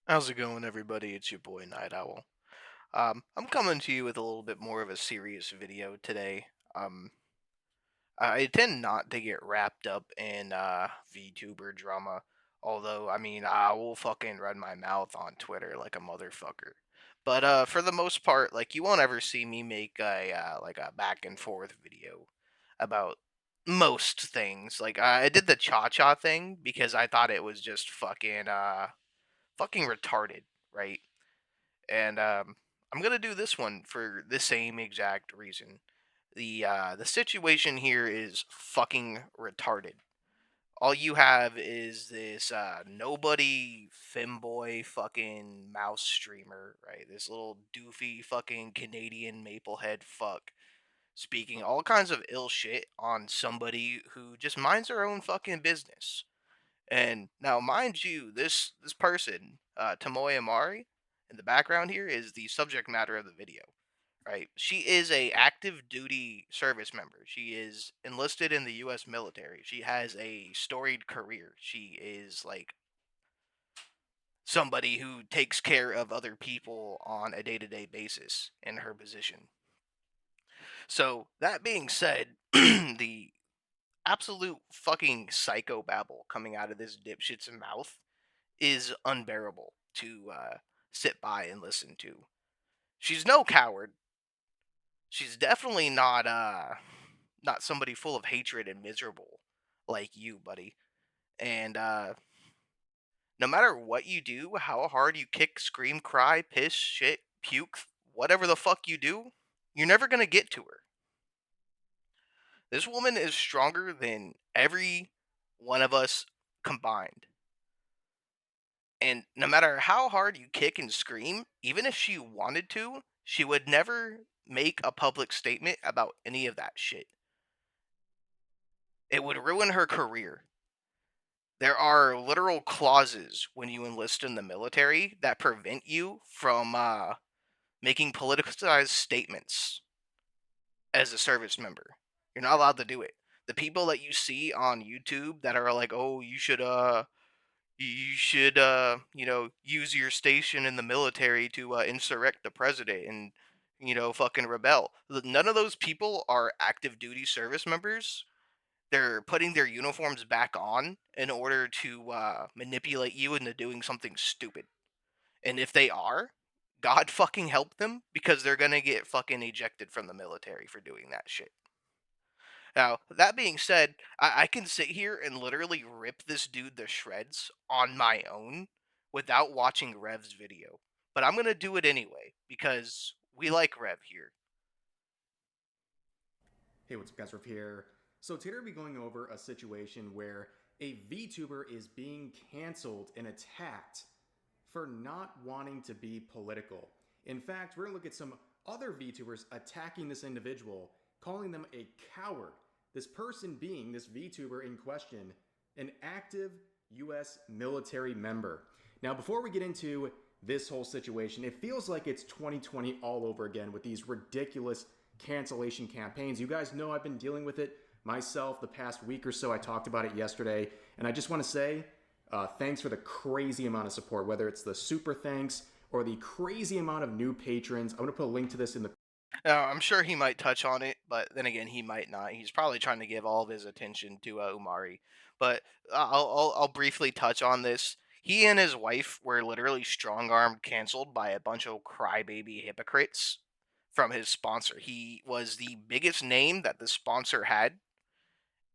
How's it going, everybody? It's your boy Night Owl. I'm coming to you with a little bit more of a serious video today. Um, I tend not to get wrapped up in VTuber drama, although I mean I will fucking run my mouth on Twitter like a motherfucker. But for the most part, like you won't ever see me make a back and forth video about most things. Like I did the cha cha thing because I thought it was just fucking retarded, right? And I'm gonna do this one for the same exact reason. The situation here is fucking retarded. All you have is this nobody femboy fucking mouse streamer, right? This little doofy fucking Canadian Maplehead fuck speaking all kinds of ill shit on somebody who just minds their own fucking business. And now, mind you, this person, Tomoe Umari, in the background here is the subject matter of the video. Right? She is a active duty service member. She is enlisted in the U.S. military. She has a storied career. She is like somebody who takes care of other people on a day-to-day basis in her position. So that being said, the absolute fucking psychobabble coming out of this dipshit's mouth is unbearable to sit by and listen to. She's no coward. She's definitely not somebody full of hatred and miserable like you, buddy. And no matter what you do, how hard you kick, scream, cry, piss, shit, puke, whatever the fuck you do, you're never going to get to her. This woman is stronger than every one of us combined. And no matter how hard you kick and scream, even if she wanted to, she would never make a public statement about any of that shit. It would ruin her career. There are literal clauses when you enlist in the military that prevent you from making politicized statements as a service member. You're not allowed to do it. The people that you see on YouTube that are like, "Oh, you should use your station in the military to insurrect the president and fucking rebel." None of those people are active duty service members. They're putting their uniforms back on in order to manipulate you into doing something stupid. And if they are, God fucking help them, because they're gonna get fucking ejected from the military for doing that shit. Now, that being said, I can sit here and literally rip this dude to shreds on my own without watching Rev's video. But I'm gonna do it anyway, because we like Rev here. Hey, what's up, guys? Riff here. So today we'll be going over a situation where a VTuber is being canceled and attacked for not wanting to be political. In fact, we're going to look at some other VTubers attacking this individual, calling them a coward. This person being, this VTuber in question, an active US military member. Now, before we get into this whole situation, it feels like it's 2020 all over again with these ridiculous cancellation campaigns. You guys know I've been dealing with it myself the past week or so. I talked about it yesterday, and I just want to say thanks for the crazy amount of support, whether it's the super thanks or the crazy amount of new patrons. I'm going to put a link to this in the. Now, I'm sure he might touch on it, but then again, he might not. He's probably trying to give all of his attention to Umari. But I'll briefly touch on this. He and his wife were literally strong armed canceled by a bunch of crybaby hypocrites from his sponsor. He was the biggest name that the sponsor had,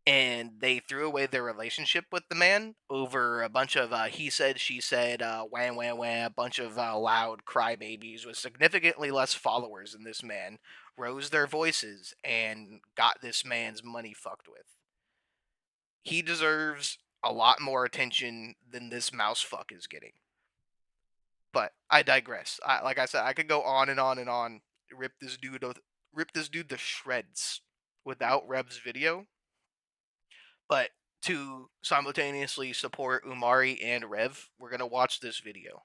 and they threw away their relationship with the man over a bunch of he said, she said, wham wham wham, a bunch of loud crybabies with significantly less followers than this man rose their voices and got this man's money fucked with. He deserves a lot more attention than this mouse fuck is getting. But I digress. Like I said, I could go on and on and on, rip this dude, rip this dude to shreds without Reb's video. But to simultaneously support Umari and Rev, we're gonna watch this video.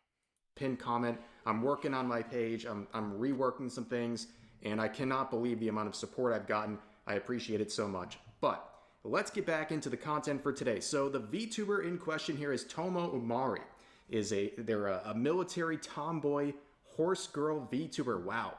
Pinned comment. I'm working on my page. I'm reworking some things, and I cannot believe the amount of support I've gotten. I appreciate it so much. But let's get back into the content for today. So the VTuber in question here is Tomoe Umari. they're a military tomboy horse girl VTuber. Wow,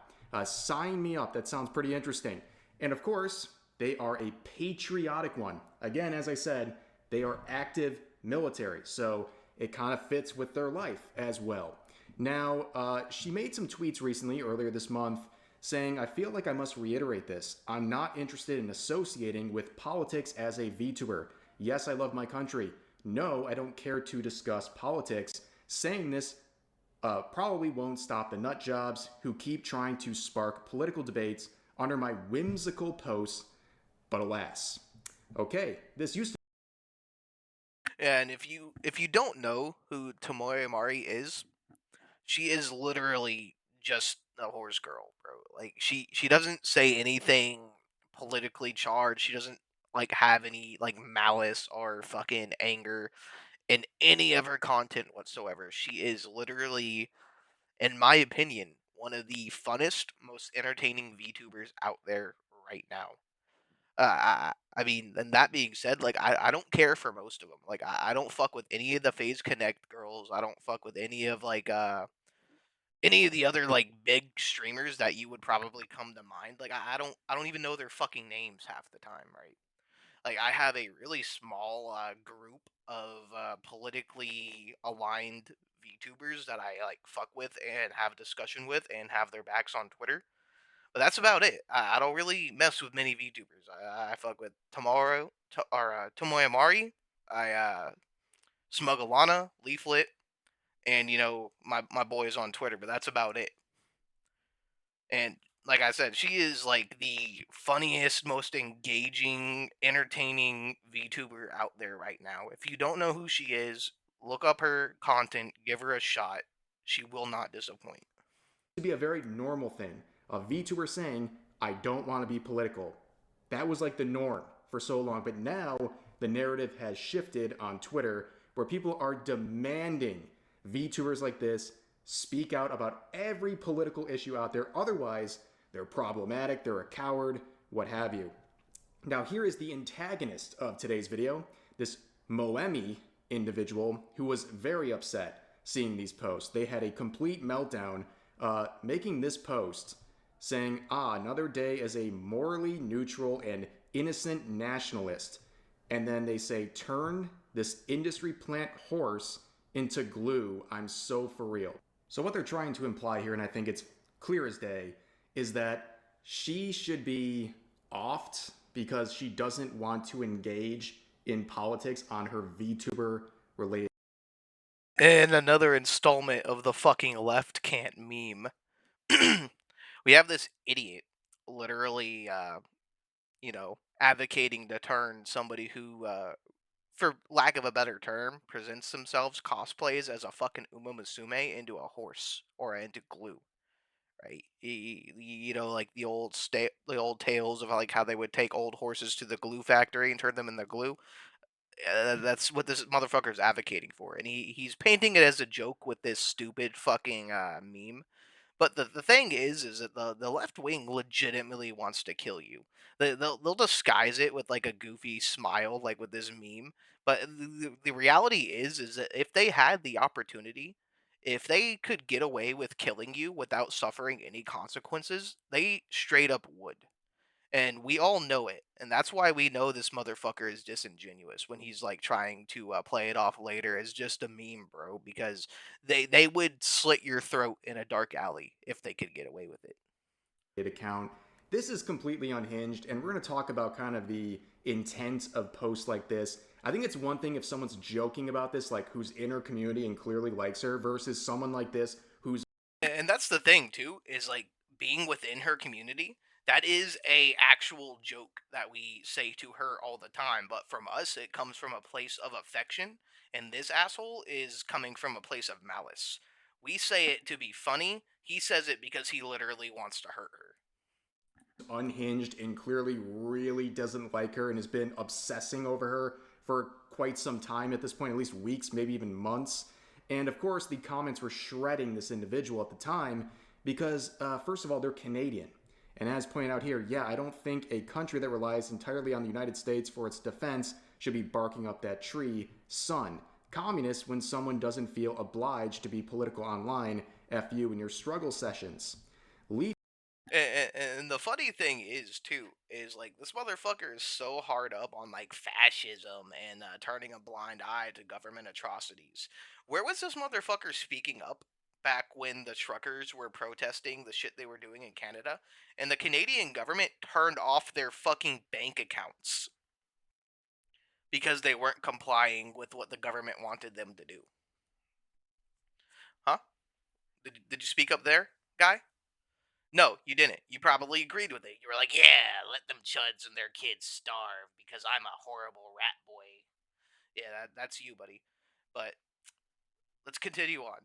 sign me up. That sounds pretty interesting. And of course, they are a patriotic one. Again, as I said, they are active military, so it kind of fits with their life as well. Now, she made some tweets recently, earlier this month, saying, I feel like I must reiterate this. I'm not interested in associating with politics as a VTuber. Yes, I love my country. No, I don't care to discuss politics. Saying this probably won't stop the nut jobs who keep trying to spark political debates under my whimsical posts, but alas. Okay, this used to And if you don't know who Tomoe Umari is, she is literally just a horse girl, bro. Like she doesn't say anything politically charged. She doesn't like have any like malice or fucking anger in any of her content whatsoever. She is literally, in my opinion, one of the funnest, most entertaining VTubers out there right now. I mean, and that being said, like I don't care for most of them. Like I don't fuck with any of the Phase Connect girls. I don't fuck with any of the other like big streamers that you would probably come to mind. Like I don't even know their fucking names half the time, right? Like I have a really small group of politically aligned VTubers that I like fuck with and have discussion with and have their backs on Twitter. But that's about it. I don't really mess with many VTubers. I fuck with Tomoe Umari. I Smugalana, Leaflet, and my boys on Twitter. But that's about it. And like I said, she is like the funniest, most engaging, entertaining VTuber out there right now. If you don't know who she is, look up her content, give her a shot. She will not disappoint. be a very normal thing. A VTuber saying, I don't want to be political. That was like the norm for so long. But now the narrative has shifted on Twitter where people are demanding VTubers like this speak out about every political issue out there. Otherwise, they're problematic, they're a coward, what have you. Now, here is the antagonist of today's video, this Moemi individual who was very upset seeing these posts. They had a complete meltdown making this post saying, another day as a morally neutral and innocent nationalist. And then they say, turn this industry plant horse into glue. I'm so for real. So what they're trying to imply here, and I think it's clear as day, is that she should be offed because she doesn't want to engage in politics on her VTuber related. And another installment of the fucking left can't meme. We have this idiot literally, advocating to turn somebody who, for lack of a better term, presents themselves cosplays as a fucking Uma Musume into a horse or into glue. Right, like the old tales of like how they would take old horses to the glue factory and turn them into glue. That's what this motherfucker is advocating for, and he's painting it as a joke with this stupid fucking meme. But the thing is that the left wing legitimately wants to kill you. They'll disguise it with like a goofy smile, like with this meme. But the reality is that if they had the opportunity, if they could get away with killing you without suffering any consequences, they straight up would. And we all know it, and that's why we know this motherfucker is disingenuous when he's like trying to play it off later as just a meme, bro. Because they would slit your throat in a dark alley if they could get away with it. Account. This is completely unhinged, and we're going to talk about kind of the intent of posts like this. I think it's one thing if someone's joking about this, like who's in her community and clearly likes her, versus someone like this who's And that's the thing too, is like being within her community. That is a actual joke that we say to her all the time, but from us it comes from a place of affection, and this asshole is coming from a place of malice. We say it to be funny, he says it because he literally wants to hurt her. unhinged and clearly really doesn't like her and has been obsessing over her for quite some time at this point, at least weeks, maybe even months. And of course, the comments were shredding this individual at the time because, first of all, they're Canadian. And as pointed out here, yeah, I don't think a country that relies entirely on the United States for its defense should be barking up that tree, son. communist when someone doesn't feel obliged to be political online. F you in your struggle sessions. Leave And the funny thing is too is like this motherfucker is so hard up on like fascism and turning a blind eye to government atrocities. Where was this motherfucker speaking up back when the truckers were protesting the shit they were doing in Canada, and the Canadian government turned off their fucking bank accounts because they weren't complying with what the government wanted them to do? Huh? Did you speak up there, guy? No, you didn't. You probably agreed with it. You were like, "Yeah, let them chuds and their kids starve because I'm a horrible rat boy." Yeah, that's you, buddy. But let's continue on.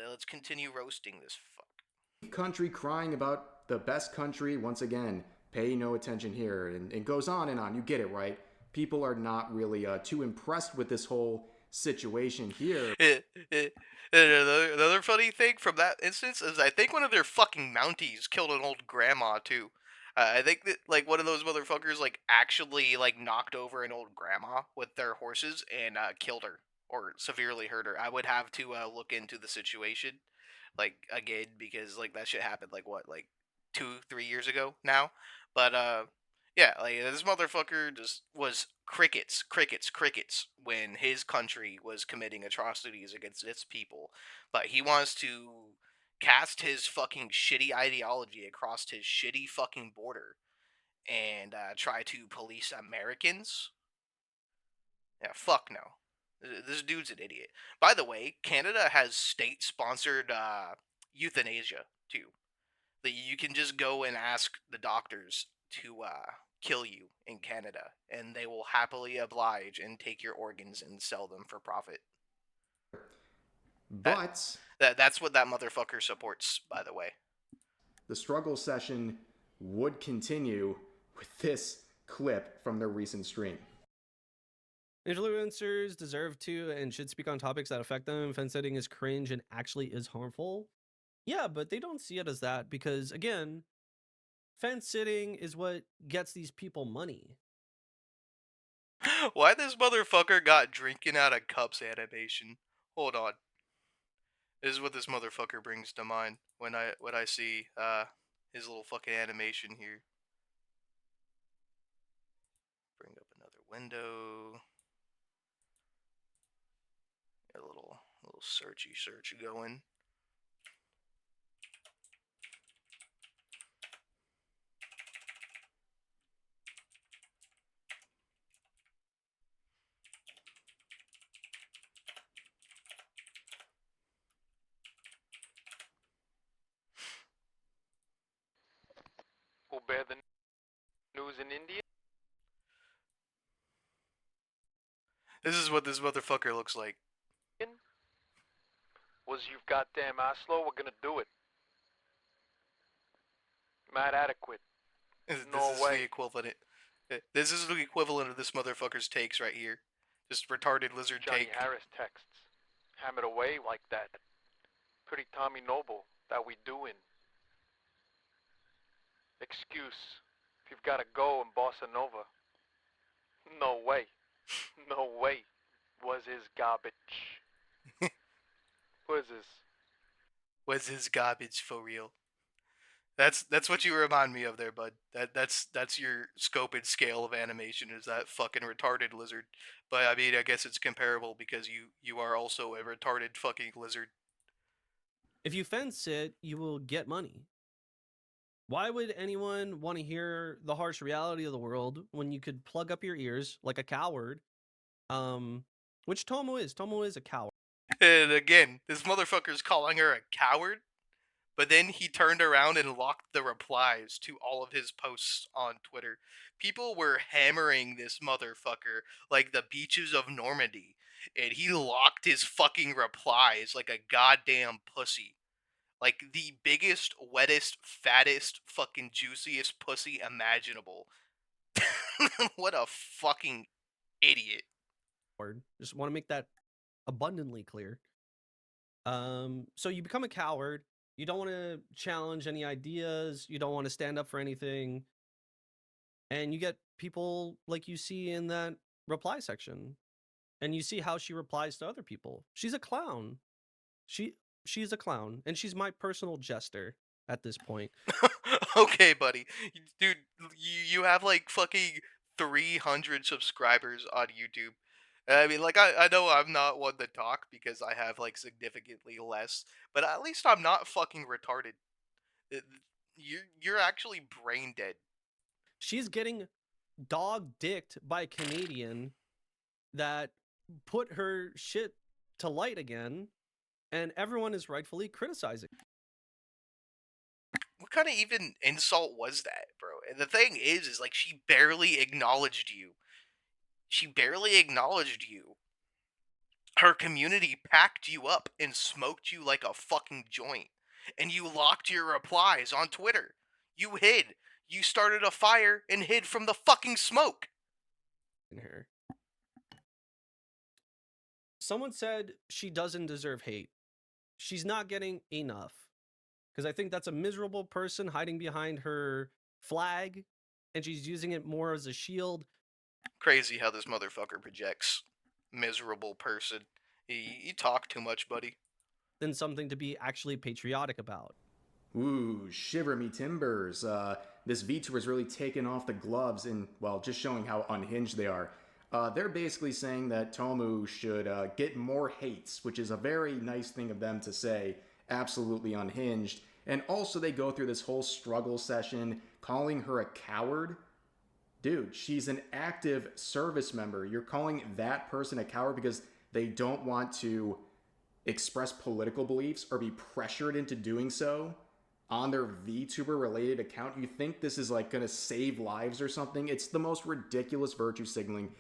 Let's continue roasting this fuck. country crying about the best country once again. Pay no attention here. And it goes on and on. You get it, right? People are not really too impressed with this whole situation here. Another funny thing from that instance is I think one of their fucking Mounties killed an old grandma too. I think that like one of those motherfuckers like actually like knocked over an old grandma with their horses and killed her or severely hurt her. I would have to look into the situation like again because like that shit happened like what like 2 3 years ago now. But yeah, like this motherfucker just was crickets, crickets, crickets when his country was committing atrocities against its people. But he wants to cast his fucking shitty ideology across his shitty fucking border and try to police Americans. Yeah, fuck no. This dude's an idiot. By the way, Canada has state-sponsored euthanasia too. That you can just go and ask the doctors to kill you in Canada, and they will happily oblige and take your organs and sell them for profit. That, But that's what that motherfucker supports, by the way. the struggle session would continue with this clip from their recent stream. Influencers deserve to and should speak on topics that affect them. Fence setting is cringe and actually is harmful. Yeah, but they don't see it as that because, again, fence sitting is what gets these people money. Why this motherfucker got drinking out of cups animation? Hold on. This is what this motherfucker brings to mind when I see his little fucking animation here. Bring up another window. Get a little searchy going. Who bear the news in India This is what this motherfucker looks like. was you goddamn Oslo, we're gonna do it. Mad adequate. This No is the way. equivalent. This is the equivalent of this motherfucker's takes right here. Just retarded lizard Johnny take. Harris texts. Hammer away like that. Pretty Tommy Noble that we doing. Excuse. If you've gotta go and bossa nova. No way. No way. Was his garbage. What is this? Was his garbage for real? That's what you remind me of there, bud. That's your scope and scale of animation is that fucking retarded lizard. But I mean, I guess it's comparable because you are also a retarded fucking lizard. If you fence it, you will get money. Why would anyone want to hear the harsh reality of the world when you could plug up your ears like a coward? Which Tomo is. Tomo is a coward. And again, this motherfucker's calling her a coward. But then he turned around and locked the replies to all of his posts on Twitter. People were hammering this motherfucker like the beaches of Normandy. And he locked his fucking replies like a goddamn pussy. Like the biggest, wettest, fattest, fucking juiciest pussy imaginable. What a fucking idiot. Just want to make that abundantly clear. So you become a coward. You don't want to challenge any ideas. You don't want to stand up for anything. And you get people like you see in that reply section. And you see how she replies to other people. She's a clown. She's a clown, and she's my personal jester at this point. Okay, buddy. Dude, you have like fucking 300 subscribers on YouTube. I mean, like, I know I'm not one to talk because I have like significantly less, but at least I'm not fucking retarded. Uh, you're actually brain dead. She's getting dog dicked by a Canadian that put her shit to light again, and everyone is rightfully criticizing. What kind of even insult was that, bro? And the thing is like she barely acknowledged you. She barely acknowledged you. Her community packed you up and smoked you like a fucking joint. And you locked your replies on Twitter. You hid. You started a fire and hid from the fucking smoke. In her. Someone said she doesn't deserve hate. She's not getting enough. Because I think that's a miserable person hiding behind her flag, and she's using it more as a shield. Crazy how this motherfucker projects. Miserable person. You talk too much, buddy. Than something to be actually patriotic about. Ooh, shiver me timbers. This VTuber is really taking off the gloves and, well, just showing how unhinged they are. They're basically saying that Tomoe should get more hates, which is a very nice thing of them to say. Absolutely unhinged. And also, they go through this whole struggle session, calling her a coward. Dude, she's an active service member. You're calling that person a coward because they don't want to express political beliefs or be pressured into doing so on their VTuber related account. You think this is like gonna save lives or something? It's the most ridiculous virtue signaling.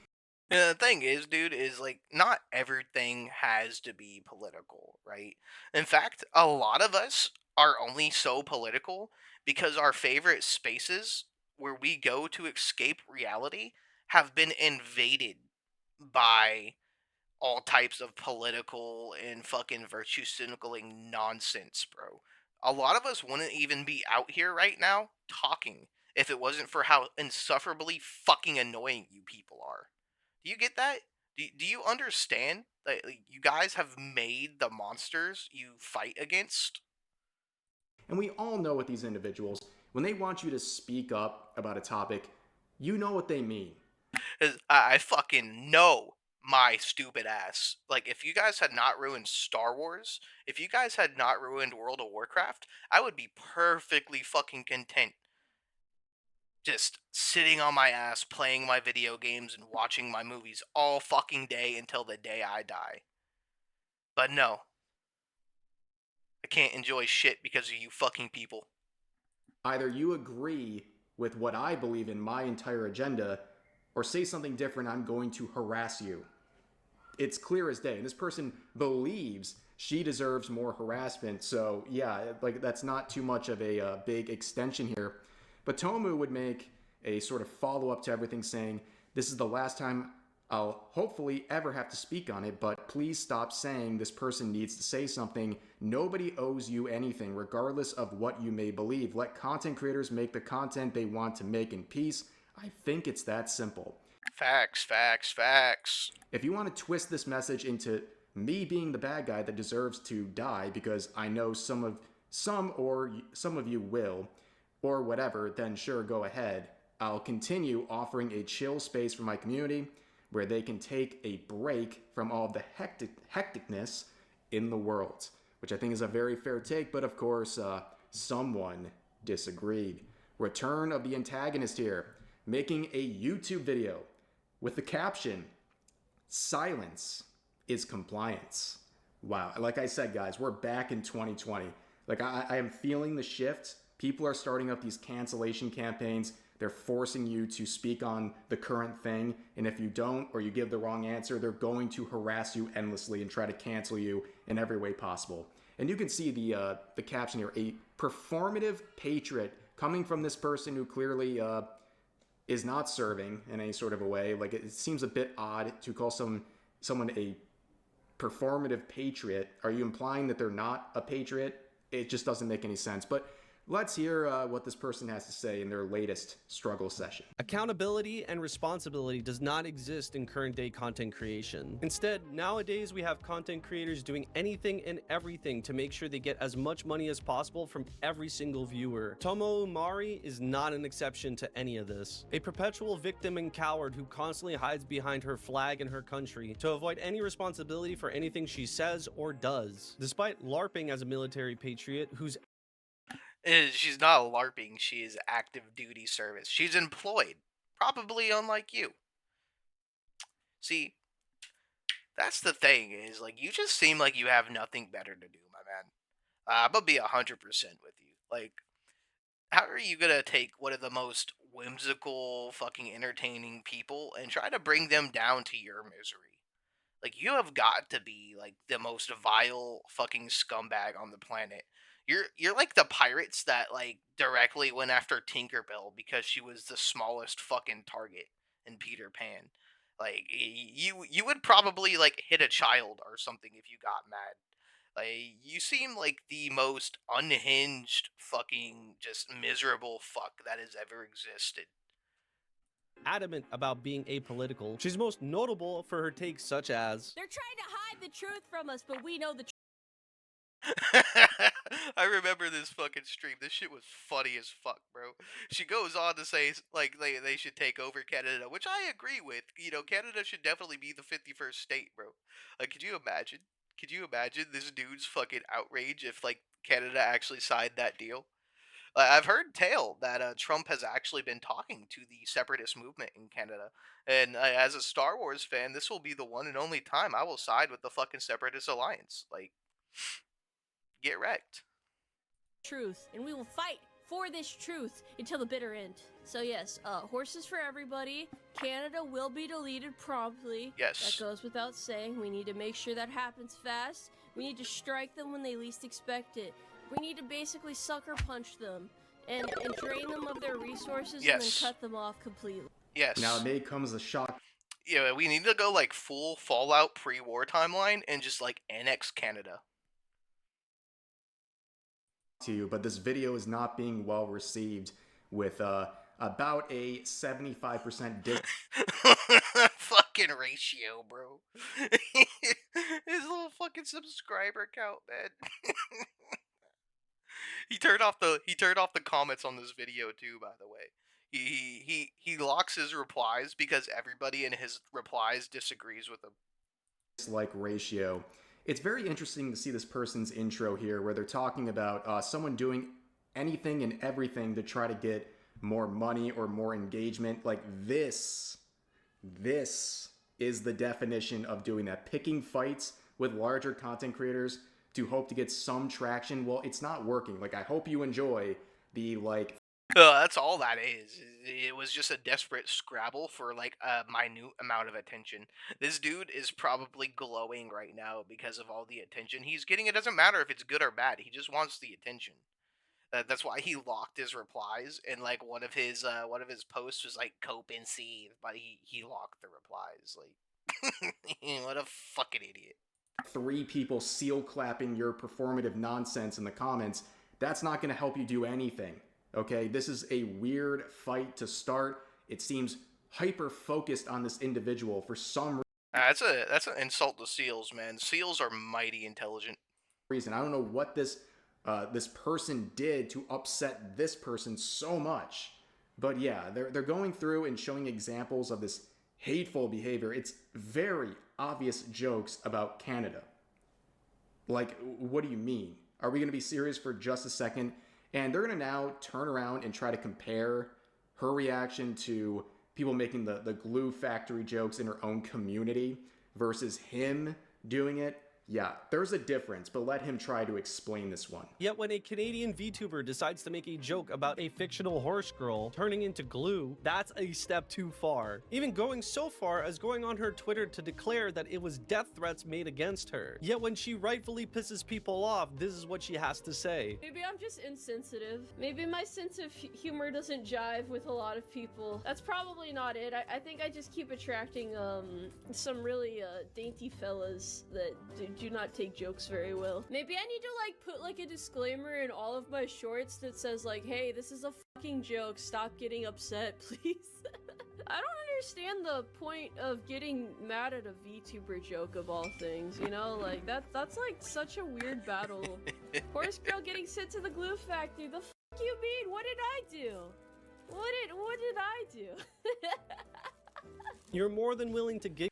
And the thing is, dude, is like not everything has to be political, right? In fact, a lot of us are only so political because our favorite spaces where we go to escape reality have been invaded by all types of political and fucking virtue signaling nonsense, bro. A lot of us wouldn't even be out here right now talking if it wasn't for how insufferably fucking annoying you people are. Do you get that? Do you understand that like, you guys have made the monsters you fight against? And we all know with these individuals, when they want you to speak up about a topic, you know what they mean. 'Cause I fucking know my stupid ass. Like, if you guys had not ruined Star Wars, if you guys had not ruined World of Warcraft, I would be perfectly fucking content just sitting on my ass playing my video games and watching my movies all fucking day until the day I die. But no, I can't enjoy shit because of you fucking people. Either you agree with what I believe in my entire agenda, or say something different, I'm going to harass you. It's clear as day. And this person believes she deserves more harassment. So yeah, like that's not too much of a big extension here. But Tomu would make a sort of follow up to everything, saying, "This is the last time I'll hopefully ever have to speak on it, but please stop saying this person needs to say something. Nobody owes you anything, regardless of what you may believe. Let content creators make the content they want to make in peace. I think it's that simple." Facts, facts, facts. If you want to twist this message into me being the bad guy that deserves to die because I know some of you will, or whatever, then sure, go ahead. I'll continue offering a chill space for my community where they can take a break from all of the hecticness in the world, which I think is a very fair take, but of course, someone disagreed. Return of the antagonist here, making a YouTube video with the caption, "Silence is compliance." Wow. Like I said, guys, we're back in 2020. Like, I am feeling the shift. People are starting up these cancellation campaigns. They're forcing you to speak on the current thing. And if you don't, or you give the wrong answer, they're going to harass you endlessly and try to cancel you in every way possible. And you can see the caption here, a performative patriot, coming from this person who clearly is not serving in any sort of a way. Like, it seems a bit odd to call someone a performative patriot. Are you implying that they're not a patriot? It just doesn't make any sense. But Let's hear what this person has to say in their latest struggle session. Accountability and responsibility does not exist in current day content creation. Instead, nowadays we have content creators doing anything and everything to make sure they get as much money as possible from every single viewer. Tomoe Umari is not an exception to any of this. A perpetual victim and coward who constantly hides behind her flag and her country to avoid any responsibility for anything she says or does. Despite LARPing as a military patriot whose She's not LARPing, she is active duty service. She's employed, probably unlike you. See, that's the thing, is like you just seem like you have nothing better to do, my man. I'm gonna be 100% with you. Like, how are you gonna take one of the most whimsical, fucking entertaining people and try to bring them down to your misery? Like, you have got to be like the most vile fucking scumbag on the planet. You're like the pirates that like directly went after Tinkerbell because she was the smallest fucking target in Peter Pan. Like you would probably like hit a child or something if you got mad. Like you seem like the most unhinged fucking just miserable fuck that has ever existed. adamant about being apolitical. She's most notable for her takes such as, "They're trying to hide the truth from us, but we know the truth." I remember this fucking stream. This shit was funny as fuck, bro. She goes on to say like they should take over Canada, which I agree with. You know, Canada should definitely be the 51st state, bro. Like, could you imagine? Could you imagine this dude's fucking outrage if like Canada actually signed that deal? I've heard tale that Trump has actually been talking to the separatist movement in Canada, and as a Star Wars fan, this will be the one and only time I will side with the fucking separatist alliance. Like, get wrecked. Truth, and we will fight for this truth until the bitter end. So yes, horses for everybody. Canada will be deleted promptly. Yes. That goes without saying. We need to make sure that happens fast. We need to strike them when they least expect it. We need to basically sucker punch them and drain them of their resources and then Yes. cut them off completely. Yes. Now, it may come as a shock Yeah, we need to go like full Fallout pre-war timeline and just like annex Canada. to you, but this video is not being well received with about a 75% Fucking ratio, bro. His little fucking subscriber count, man. He turned off the comments on this video too, by the way. He locks his replies because everybody in his replies disagrees with him. dislike ratio. It's very interesting to see this person's intro here where they're talking about someone doing anything and everything to try to get more money or more engagement. Like this is the definition of doing that. Picking fights with larger content creators to hope to get some traction. Well, it's not working. Like, I hope you enjoy the like That's all that is. It was just a desperate scrabble for like a minute amount of attention. This dude is probably glowing right now because of all the attention he's getting. It doesn't matter if it's good or bad. He just wants the attention. That's why he locked his replies, and like one of his posts was like "cope and seethe," but he locked the replies. Like, what a fucking idiot. 3 people seal clapping your performative nonsense in the comments. That's not going to help you do anything. Okay, this is a weird fight to start. It seems hyper focused on this individual for some That's an insult to seals, man. Seals are mighty intelligent. reason. I don't know what this person did to upset this person so much, but yeah, they're going through and showing examples of this hateful behavior. It's very obvious jokes about Canada. Like, what do you mean? Are we going to be serious for just a second? And they're going to now turn around and try to compare her reaction to people making the glue factory jokes in her own community versus him doing it. Yeah, there's a difference, but let him try to explain this one. yet when a Canadian VTuber decides to make a joke about a fictional horse girl turning into glue, that's a step too far. Even going so far as going on her Twitter to declare that it was death threats made against her. Yet when she rightfully pisses people off, this is what she has to say. Maybe I'm just insensitive. Maybe my sense of humor doesn't jive with a lot of people. That's probably not it. I think I just keep attracting some really dainty fellas that do not take jokes very well. Maybe I need to like put like a disclaimer in all of my shorts that says like, hey, this is a fucking joke, stop getting upset, please. I don't understand the point of getting mad at a VTuber joke of all things, you know? Like, that's like such a weird battle. Horse girl getting sent to the glue factory, the fuck you mean? What did I do? What did I do? You're more than willing to gig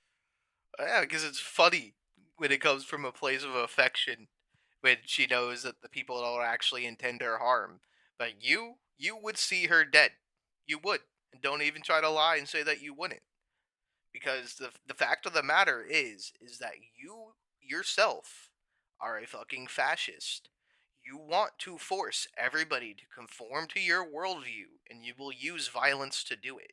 Yeah, because it's funny when it comes from a place of affection, when she knows that the people don't actually intend her harm. But you would see her dead. You would. And don't even try to lie and say that you wouldn't. Because the fact of the matter is that you yourself are a fucking fascist. You want to force everybody to conform to your worldview, and you will use violence to do it.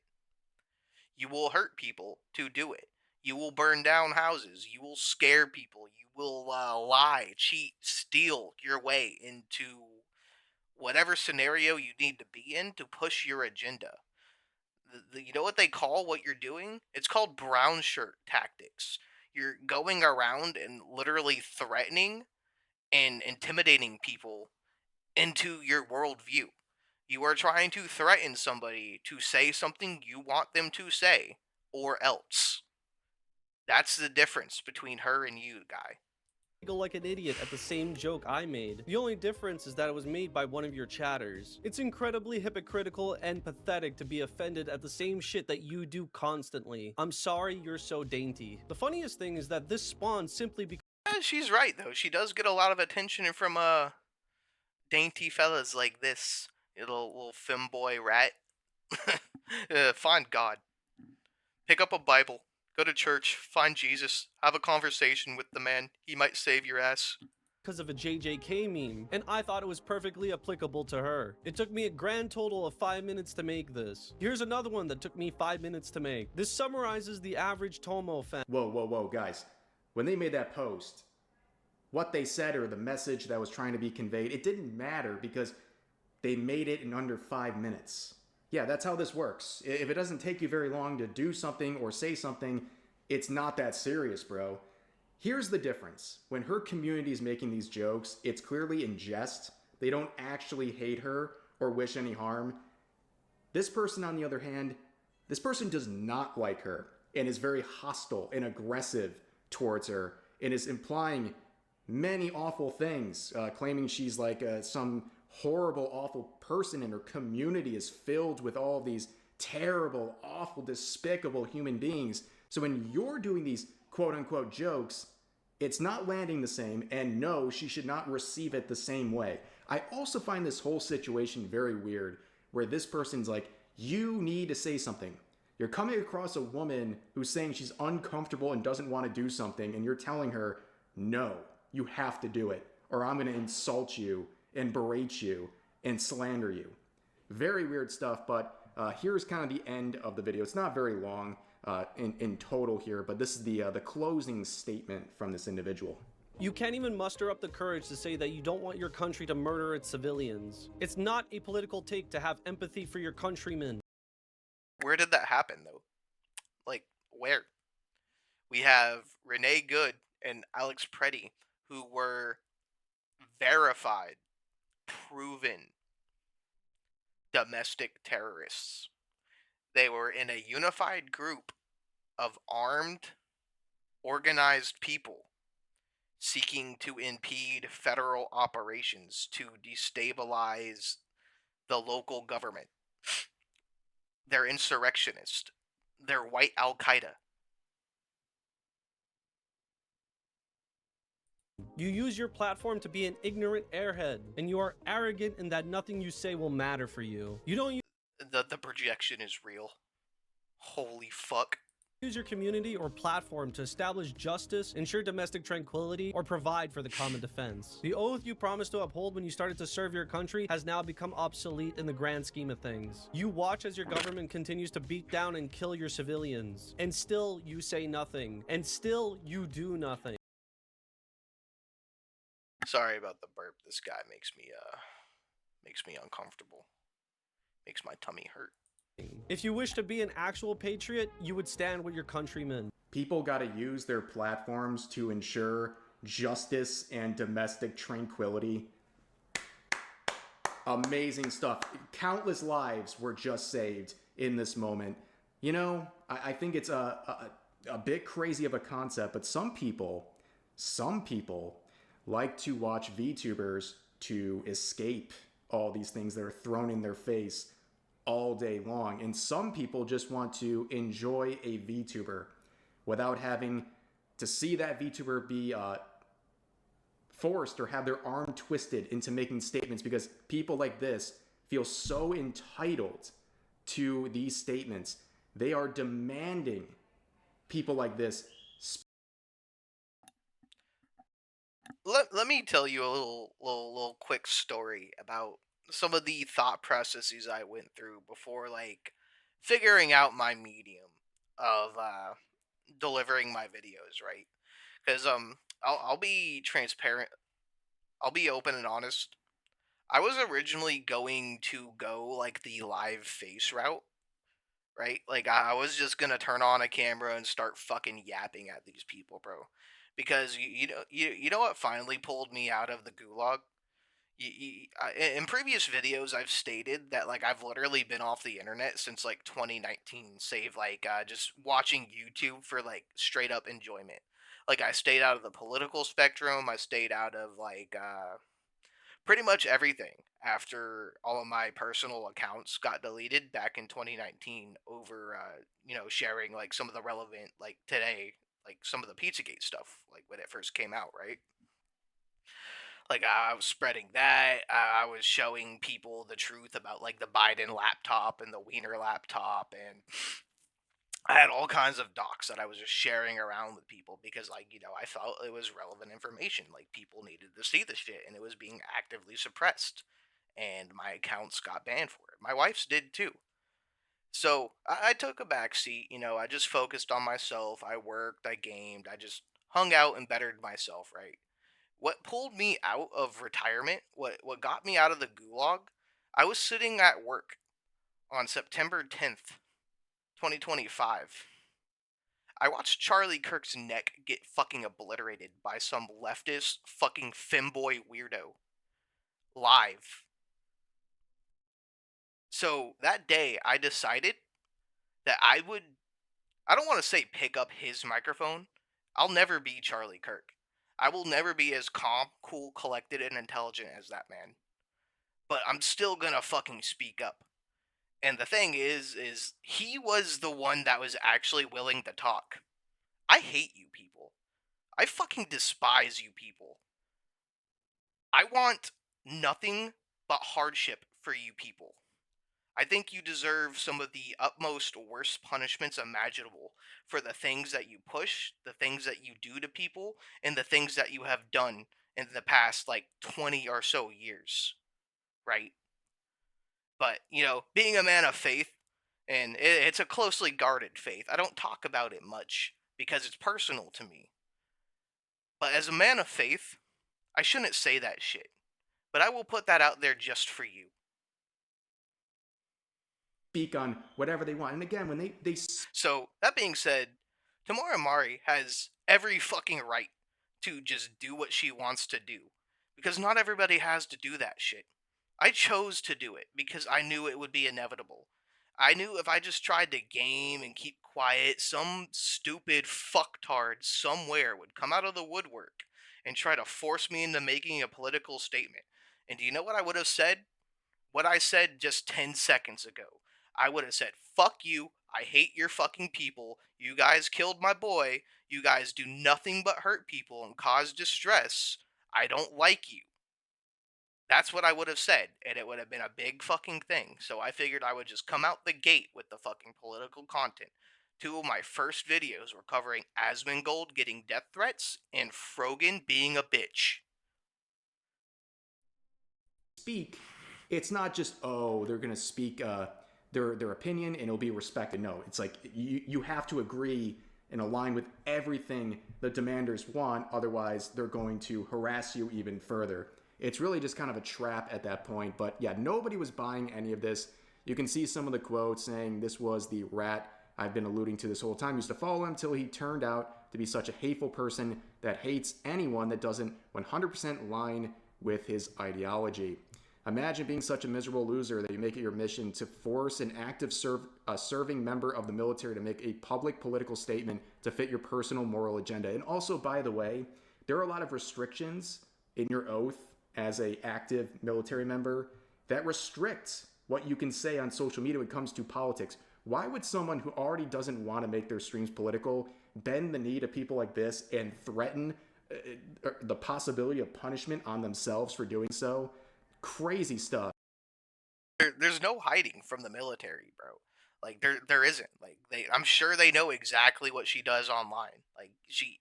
You will hurt people to do it. You will burn down houses. You will scare people. You will lie, cheat, steal your way into whatever scenario you need to be in to push your agenda. You know what they call what you're doing? It's called brown shirt tactics. You're going around and literally threatening and intimidating people into your worldview. You are trying to threaten somebody to say something you want them to say, or else. That's the difference between her and you, guy. like an idiot at the same joke I made. The only difference is that it was made by one of your chatters. It's incredibly hypocritical and pathetic to be offended at the same shit that you do constantly. I'm sorry you're so dainty. The funniest thing is that this spawned simply because She's right, though. She does get a lot of attention from dainty fellas like this. Little femboy rat. Find God. Pick up a Bible. Go to church. Find Jesus. Have a conversation with the man. He might save your ass. of a JJK meme, and I thought it was perfectly applicable to her. It took me a grand total of 5 minutes to make this. Here's another one that took me 5 minutes to make. This summarizes the average Tomoe fan. Whoa, guys. When they made that post, what they said or the message that was trying to be conveyed, it didn't matter because they made it in under 5 minutes. Yeah, that's how this works. If it doesn't take you very long to do something or say something, it's not that serious, bro. Here's the difference. When her community is making these jokes, it's clearly in jest. They don't actually hate her or wish any harm. This person, on the other hand, this person does not like her and is very hostile and aggressive towards her and is implying many awful things, claiming she's like some horrible, awful person and her community is filled with all these terrible, awful, despicable human beings. So when you're doing these quote-unquote jokes, it's not landing the same, and no, she should not receive it the same way. I also find this whole situation very weird, where this person's like, you need to say something. You're coming across a woman who's saying she's uncomfortable and doesn't want to do something, and you're telling her, no, you have to do it, or I'm going to insult you and berate you and slander you. Very weird stuff, but here's kind of the end of the video. It's not very long in total here, but this is the closing statement from this individual. You can't even muster up the courage to say that you don't want your country to murder its civilians. It's not a political take to have empathy for your countrymen. Where did that happen, though? Like, where? We have Renee Good and Alex Preddy, who were verified, proven domestic terrorists. They were in a unified group of armed, organized people seeking to impede federal operations to destabilize the local government. They're insurrectionists. They're white Al-Qaeda. You use your platform to be an ignorant airhead, and you are arrogant in that nothing you say will matter for you. You don't The projection is real. Holy fuck. use your community or platform to establish justice, ensure domestic tranquility, or provide for the common defense. The oath you promised to uphold when you started to serve your country has now become obsolete in the grand scheme of things. You watch as your government continues to beat down and kill your civilians, and still you say nothing, and still you do nothing. Sorry about the burp. This guy makes me uncomfortable. Makes my tummy hurt. If you wish to be an actual patriot, you would stand with your countrymen. People got to use their platforms to ensure justice and domestic tranquility. Amazing stuff. Countless lives were just saved in this moment. You know, I think it's a bit crazy of a concept, but some people like to watch VTubers to escape all these things that are thrown in their face all day long. And some people just want to enjoy a VTuber without having to see that VTuber be forced or have their arm twisted into making statements, because people like this feel so entitled to these statements. They are demanding people like this. Let me tell you a little quick story about some of the thought processes I went through before, like, figuring out my medium of delivering my videos, right? Because I'll be transparent. I'll be open and honest. I was originally going to go like the live face route, right? Like, I was just gonna turn on a camera and start fucking yapping at these people, bro. Because you know what finally pulled me out of the gulag? In previous videos, I've stated that, like, I've literally been off the internet since like 2019, save like just watching YouTube for like straight up enjoyment. Like, I stayed out of the political spectrum. I stayed out of like pretty much everything after all of my personal accounts got deleted back in 2019 over sharing like some of the relevant, like, today, like some of the Pizzagate stuff, like when it first came out, right? Like, I was spreading that. I was showing people the truth about like the Biden laptop and the Wiener laptop, and I had all kinds of docs that I was just sharing around with people because, like, I felt it was relevant information. Like, people needed to see the shit, and it was being actively suppressed. And my accounts got banned for it. My wife's did too. So I took a back seat. I just focused on myself. I worked, I gamed, I just hung out and bettered myself, right? What pulled me out of retirement, what got me out of the gulag, I was sitting at work on September 10th, 2025. I watched Charlie Kirk's neck get fucking obliterated by some leftist fucking femboy weirdo live. So that day, I decided that I don't want to say pick up his microphone. I'll never be Charlie Kirk. I will never be as calm, cool, collected, and intelligent as that man. But I'm still gonna fucking speak up. And the thing is he was the one that was actually willing to talk. I hate you people. I fucking despise you people. I want nothing but hardship for you people. I think you deserve some of the utmost worst punishments imaginable for the things that you push, the things that you do to people, and the things that you have done in the past, like, 20 or so years, right? But, being a man of faith, and it's a closely guarded faith, I don't talk about it much because it's personal to me. But as a man of faith, I shouldn't say that shit. But I will put that out there just for you. Speak on whatever they want. And again, when they So, that being said, Tomoe Umari has every fucking right to just do what she wants to do. Because not everybody has to do that shit. I chose to do it because I knew it would be inevitable. I knew if I just tried to game and keep quiet, some stupid fucktard somewhere would come out of the woodwork and try to force me into making a political statement. And do you know what I would have said? What I said just 10 seconds ago. I would have said, fuck you, I hate your fucking people, you guys killed my boy, you guys do nothing but hurt people and cause distress, I don't like you. That's what I would have said, and it would have been a big fucking thing. So I figured I would just come out the gate with the fucking political content. Two of my first videos were covering Asmongold getting death threats and Frogan being a bitch. speak, it's not just, oh, they're gonna speak their opinion and it'll be respected. No, it's like you have to agree and align with everything the demanders want, otherwise they're going to harass you even further. It's really just kind of a trap at that point. But yeah, nobody was buying any of this. You can see some of the quotes saying this was the rat I've been alluding to this whole time. Used to follow him till he turned out to be such a hateful person that hates anyone that doesn't 100% line with his ideology. Imagine being such a miserable loser that you make it your mission to force an active serving member of the military to make a public political statement to fit your personal moral agenda. And also, by the way, there are a lot of restrictions in your oath as a active military member that restrict what you can say on social media when it comes to politics. Why would someone who already doesn't want to make their streams political bend the knee to people like this and threaten the possibility of punishment on themselves for doing so? Crazy stuff. There's no hiding from the military, bro. Like there isn't. Like I'm sure they know exactly what she does online. Like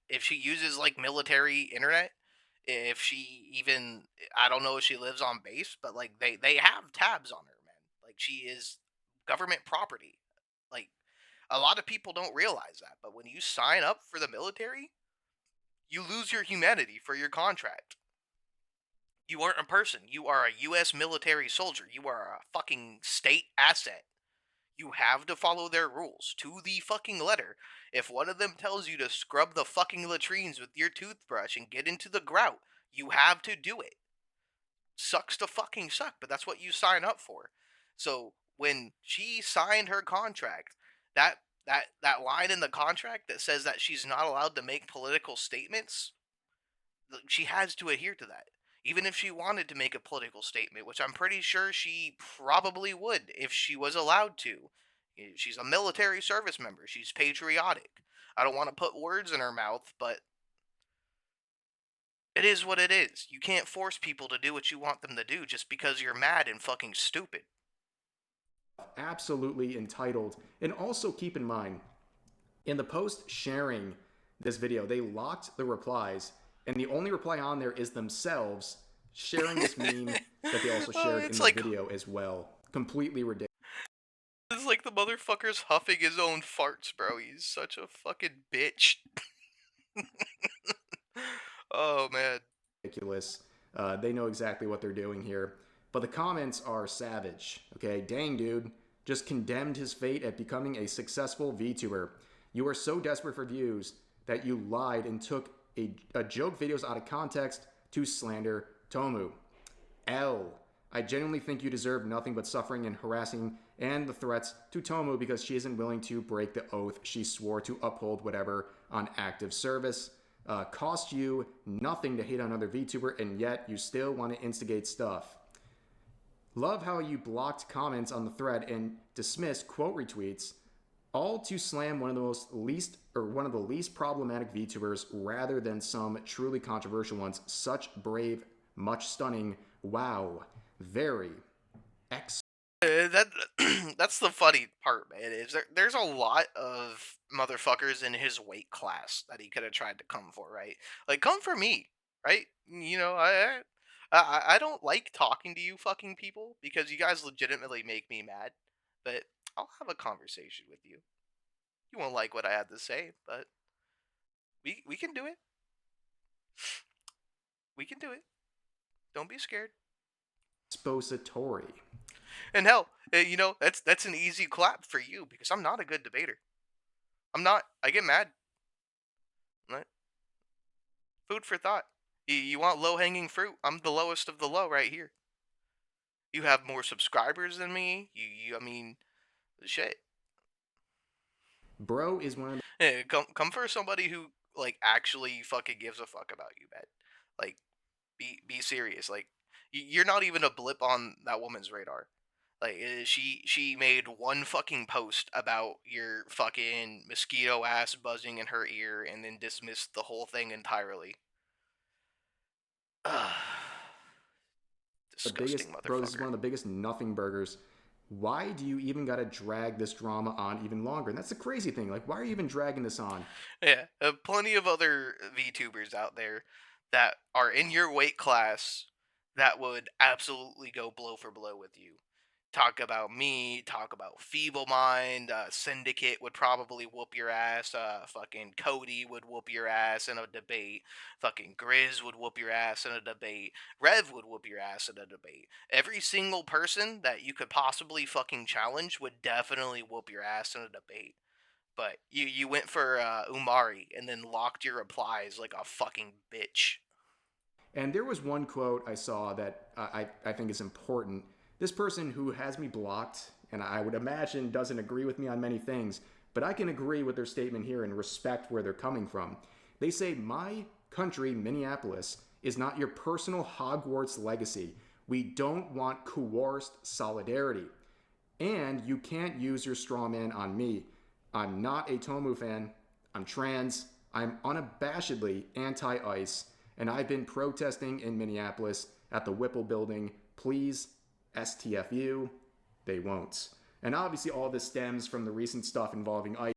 if she uses like military internet, if she even, I don't know if she lives on base, but like they have tabs on her, man. Like she is government property. Like a lot of people don't realize that, but when you sign up for the military, you lose your humanity for your contract. You aren't a person. You are a U.S. military soldier. You are a fucking state asset. You have to follow their rules to the fucking letter. If one of them tells you to scrub the fucking latrines with your toothbrush and get into the grout, you have to do it. Sucks to fucking suck, but that's what you sign up for. So when she signed her contract, that line in the contract that says that she's not allowed to make political statements, she has to adhere to that. Even if she wanted to make a political statement, which I'm pretty sure she probably would if she was allowed to. She's a military service member. She's patriotic. I don't want to put words in her mouth, but it is what it is. You can't force people to do what you want them to do just because you're mad and fucking stupid. Absolutely entitled. And also keep in mind, in the post sharing this video, they locked the replies, and the only reply on there is themselves sharing this meme that they also shared in the video as well. Completely ridiculous. It's like the motherfucker's huffing his own farts, bro. He's such a fucking bitch. Oh, man. Ridiculous. They know exactly what they're doing here. But the comments are savage. Okay, dang dude. Just condemned his fate at becoming a successful VTuber. You are so desperate for views that you lied and took a joke videos out of context to slander Tomoe. L. I genuinely think you deserve nothing but suffering and harassing and the threats to Tomoe because she isn't willing to break the oath she swore to uphold whatever on active service. Cost you nothing to hate on another VTuber, and yet you still want to instigate stuff. Love how you blocked comments on the thread and dismissed quote retweets, all to slam one of the least problematic VTubers rather than some truly controversial ones. Such brave, much stunning. Wow, very that that's the funny part, man. Is there's a lot of motherfuckers in his weight class that he could have tried to come for, right? Like, come for me, right? You know, I don't like talking to you fucking people because you guys legitimately make me mad. But I'll have a conversation with you. You won't like what I had to say, but we can do it. We can do it. Don't be scared. expository. And hell, you know, that's an easy clap for you because I'm not a good debater. I'm not. I get mad. Right? Food for thought. You want low hanging fruit? I'm the lowest of the low right here. You have more subscribers than me. I mean, shit. Bro is one of Come for somebody who like actually fucking gives a fuck about you, man. Like, be serious. Like, you're not even a blip on that woman's radar. Like, she made one fucking post about your fucking mosquito ass buzzing in her ear and then dismissed the whole thing entirely. the biggest, Disgusting motherfucker. bro, this is one of the biggest nothing burgers. Why do you even gotta drag this drama on even longer? And that's the crazy thing. Like, why are you even dragging this on? Yeah, plenty of other VTubers out there that are in your weight class that would absolutely go blow for blow with you. Talk about me, talk about Feeble Mind, Syndicate would probably whoop your ass, fucking Cody would whoop your ass in a debate, fucking Grizz would whoop your ass in a debate, Rev would whoop your ass in a debate. Every single person that you could possibly fucking challenge would definitely whoop your ass in a debate. But you went for Umari and then locked your replies like a fucking bitch. And there was one quote I saw that I think is important. This person who has me blocked, and I would imagine doesn't agree with me on many things, but I can agree with their statement here and respect where they're coming from. They say, "My country, Minneapolis, is not your personal Hogwarts legacy. We don't want coerced solidarity. And you can't use your straw man on me. I'm not a Tomoe fan. I'm trans. I'm unabashedly anti ICE. And I've been protesting in Minneapolis at the Whipple building. Please, STFU." They won't. And obviously, all this stems from the recent stuff involving ICE.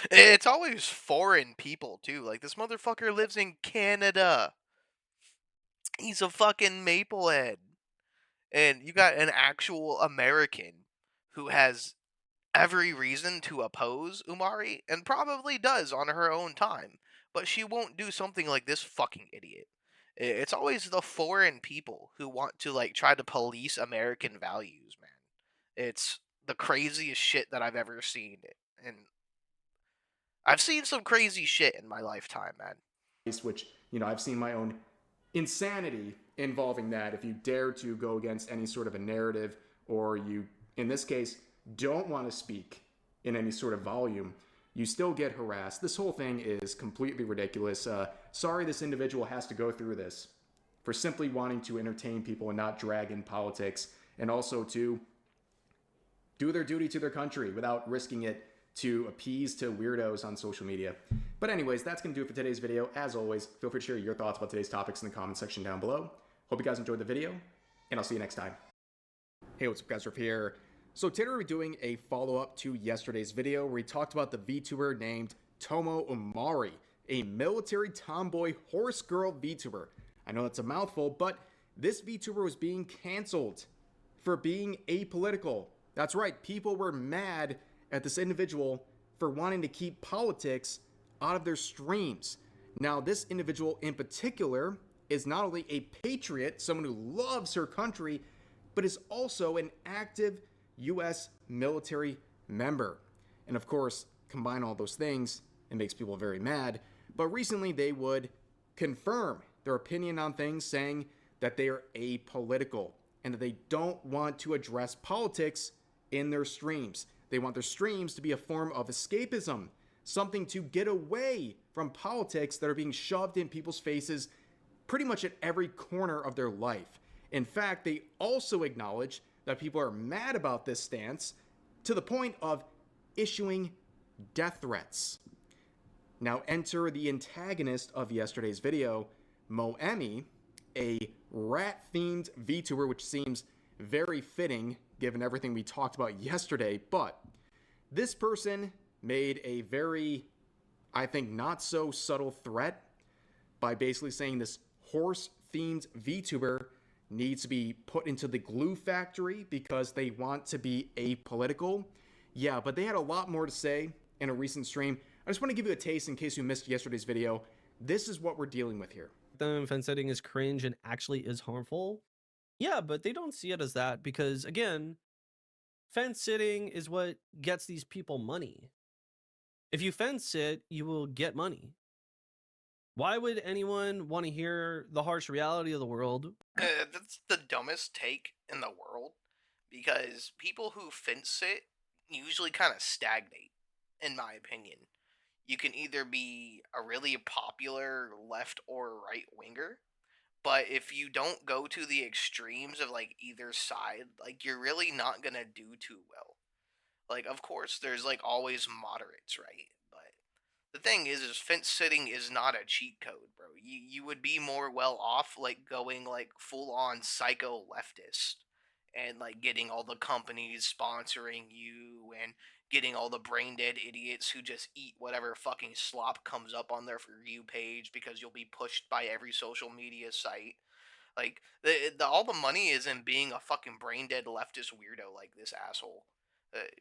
It's always foreign people too. Like this motherfucker lives in Canada. He's a fucking Maplehead. And you got an actual American who has every reason to oppose Umari and probably does on her own time, but she won't do something like this fucking idiot. It's always the foreign people who want to like try to police American values, man. It's the craziest shit that I've ever seen, and I've seen some crazy shit in my lifetime, man. Which, I've seen my own insanity involving that. If you dare to go against any sort of a narrative, or you, in this case, don't want to speak in any sort of volume, you still get harassed. This whole thing is completely ridiculous. Sorry this individual has to go through this for simply wanting to entertain people and not drag in politics, and also to do their duty to their country without risking it to appease to weirdos on social media. But anyways, that's going to do it for today's video. As always, feel free to share your thoughts about today's topics in the comment section down below. Hope you guys enjoyed the video, and I'll see you next time. Hey, what's up guys, Riff here. So today we're doing a follow-up to yesterday's video where we talked about the VTuber named Tomoe Umari, a military tomboy horse girl VTuber. I know that's a mouthful, but this VTuber was being canceled for being apolitical. That's right, people were mad at this individual for wanting to keep politics out of their streams. Now, this individual in particular is not only a patriot, someone who loves her country, but is also an active U.S. military member. And of course, combine all those things, it makes people very mad. But recently they would confirm their opinion on things, saying that they are apolitical and that they don't want to address politics in their streams. They want their streams to be a form of escapism, something to get away from politics that are being shoved in people's faces pretty much at every corner of their life. In fact, they also acknowledge that people are mad about this stance to the point of issuing death threats. Now enter the antagonist of yesterday's video, Moemi, a rat-themed VTuber, which seems very fitting given everything we talked about yesterday. But this person made a very, I think, not so subtle threat by basically saying this horse-themed VTuber needs to be put into the glue factory because they want to be apolitical. Yeah, but they had a lot more to say in a recent stream. I just want to give you a taste in case you missed yesterday's video. This is what we're dealing with here. Them fence sitting is cringe and actually is harmful. Yeah, but they don't see it as that because, again, fence sitting is what gets these people money. If you fence sit, you will get money. Why would anyone want to hear the harsh reality of the world? That's the dumbest take in the world, because people who fence sit usually kind of stagnate, in my opinion. You can either be a really popular left or right winger, but if you don't go to the extremes of like either side, like you're really not gonna do too well. Like, of course, there's like always moderates, right? But the thing is fence sitting is not a cheat code, bro. You would be more well off like going like full on psycho leftist and like getting all the companies sponsoring you and getting all the brain dead idiots who just eat whatever fucking slop comes up on their For You page because you'll be pushed by every social media site. Like all the money is in being a fucking brain dead leftist weirdo like this asshole.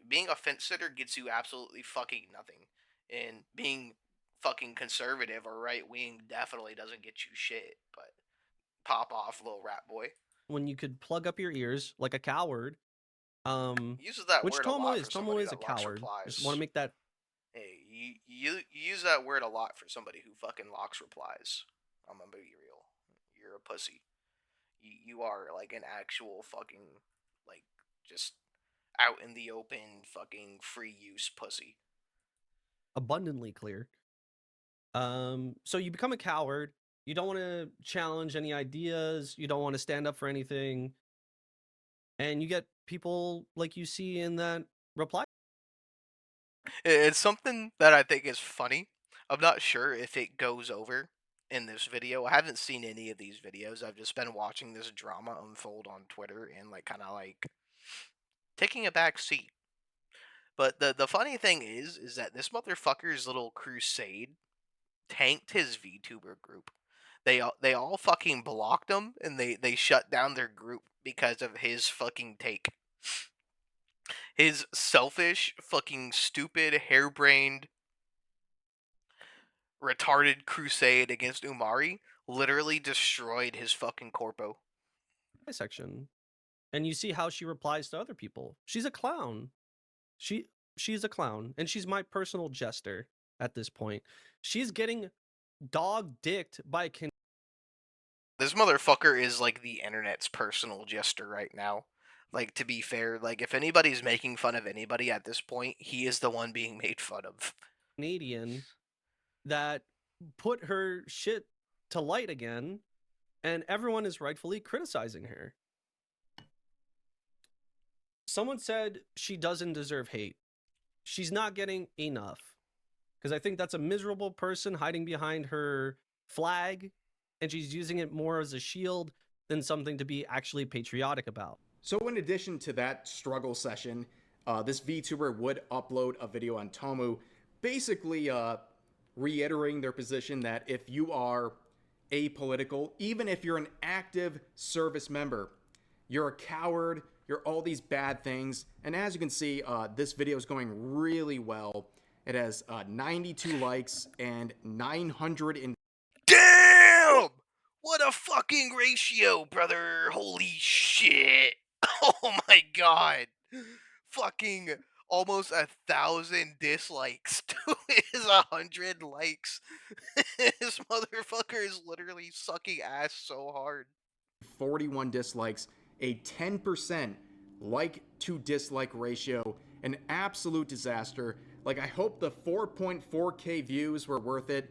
Being a fence sitter gets you absolutely fucking nothing, and being fucking conservative or right wing definitely doesn't get you shit. But pop off, little rat boy. When you could plug up your ears like a coward, Uses that which word a lot Tomoe is. for somebody Tomoe is a that locks coward. replies. Just want to make that Hey, You use that word a lot for somebody who fucking locks replies. I'm gonna be real. You're a pussy. You are like an actual fucking like just out in the open fucking free use pussy. Abundantly clear. So you become a coward. You don't want to challenge any ideas. You don't want to stand up for anything. And you get people like you see in that reply. It's something that I think is funny. I'm not sure if it goes over in this video. I haven't seen any of these videos. I've just been watching this drama unfold on Twitter and like kind of like taking a back seat. But the funny thing is that this motherfucker's little crusade tanked his VTuber group. They all fucking blocked him and they shut down their group because of his fucking take. His selfish, fucking stupid, harebrained, retarded crusade against Umari literally destroyed his fucking corpo. Section. And you see how she replies to other people. She's a clown. She's a clown, and she's my personal jester at this point. She's getting dog dicked by This motherfucker is like the internet's personal jester right now. Like, to be fair, like if anybody's making fun of anybody at this point, he is the one being made fun of. Canadian that put her shit to light again, and everyone is rightfully criticizing her. Someone said she doesn't deserve hate. She's not getting enough. Because I think that's a miserable person hiding behind her flag, and she's using it more as a shield than something to be actually patriotic about. So in addition to that struggle session, this VTuber would upload a video on Tomoe, basically reiterating their position that if you are apolitical, even if you're an active service member, you're a coward, you're all these bad things. And as you can see, this video is going really well. It has 92 likes and 900 in. Damn! What a fucking ratio, brother! Holy shit! Oh my god! Fucking almost 1,000 dislikes to his 100 likes. This motherfucker is literally sucking ass so hard. 41 dislikes, a 10% like to dislike ratio, an absolute disaster. Like, I hope the 4.4k views were worth it.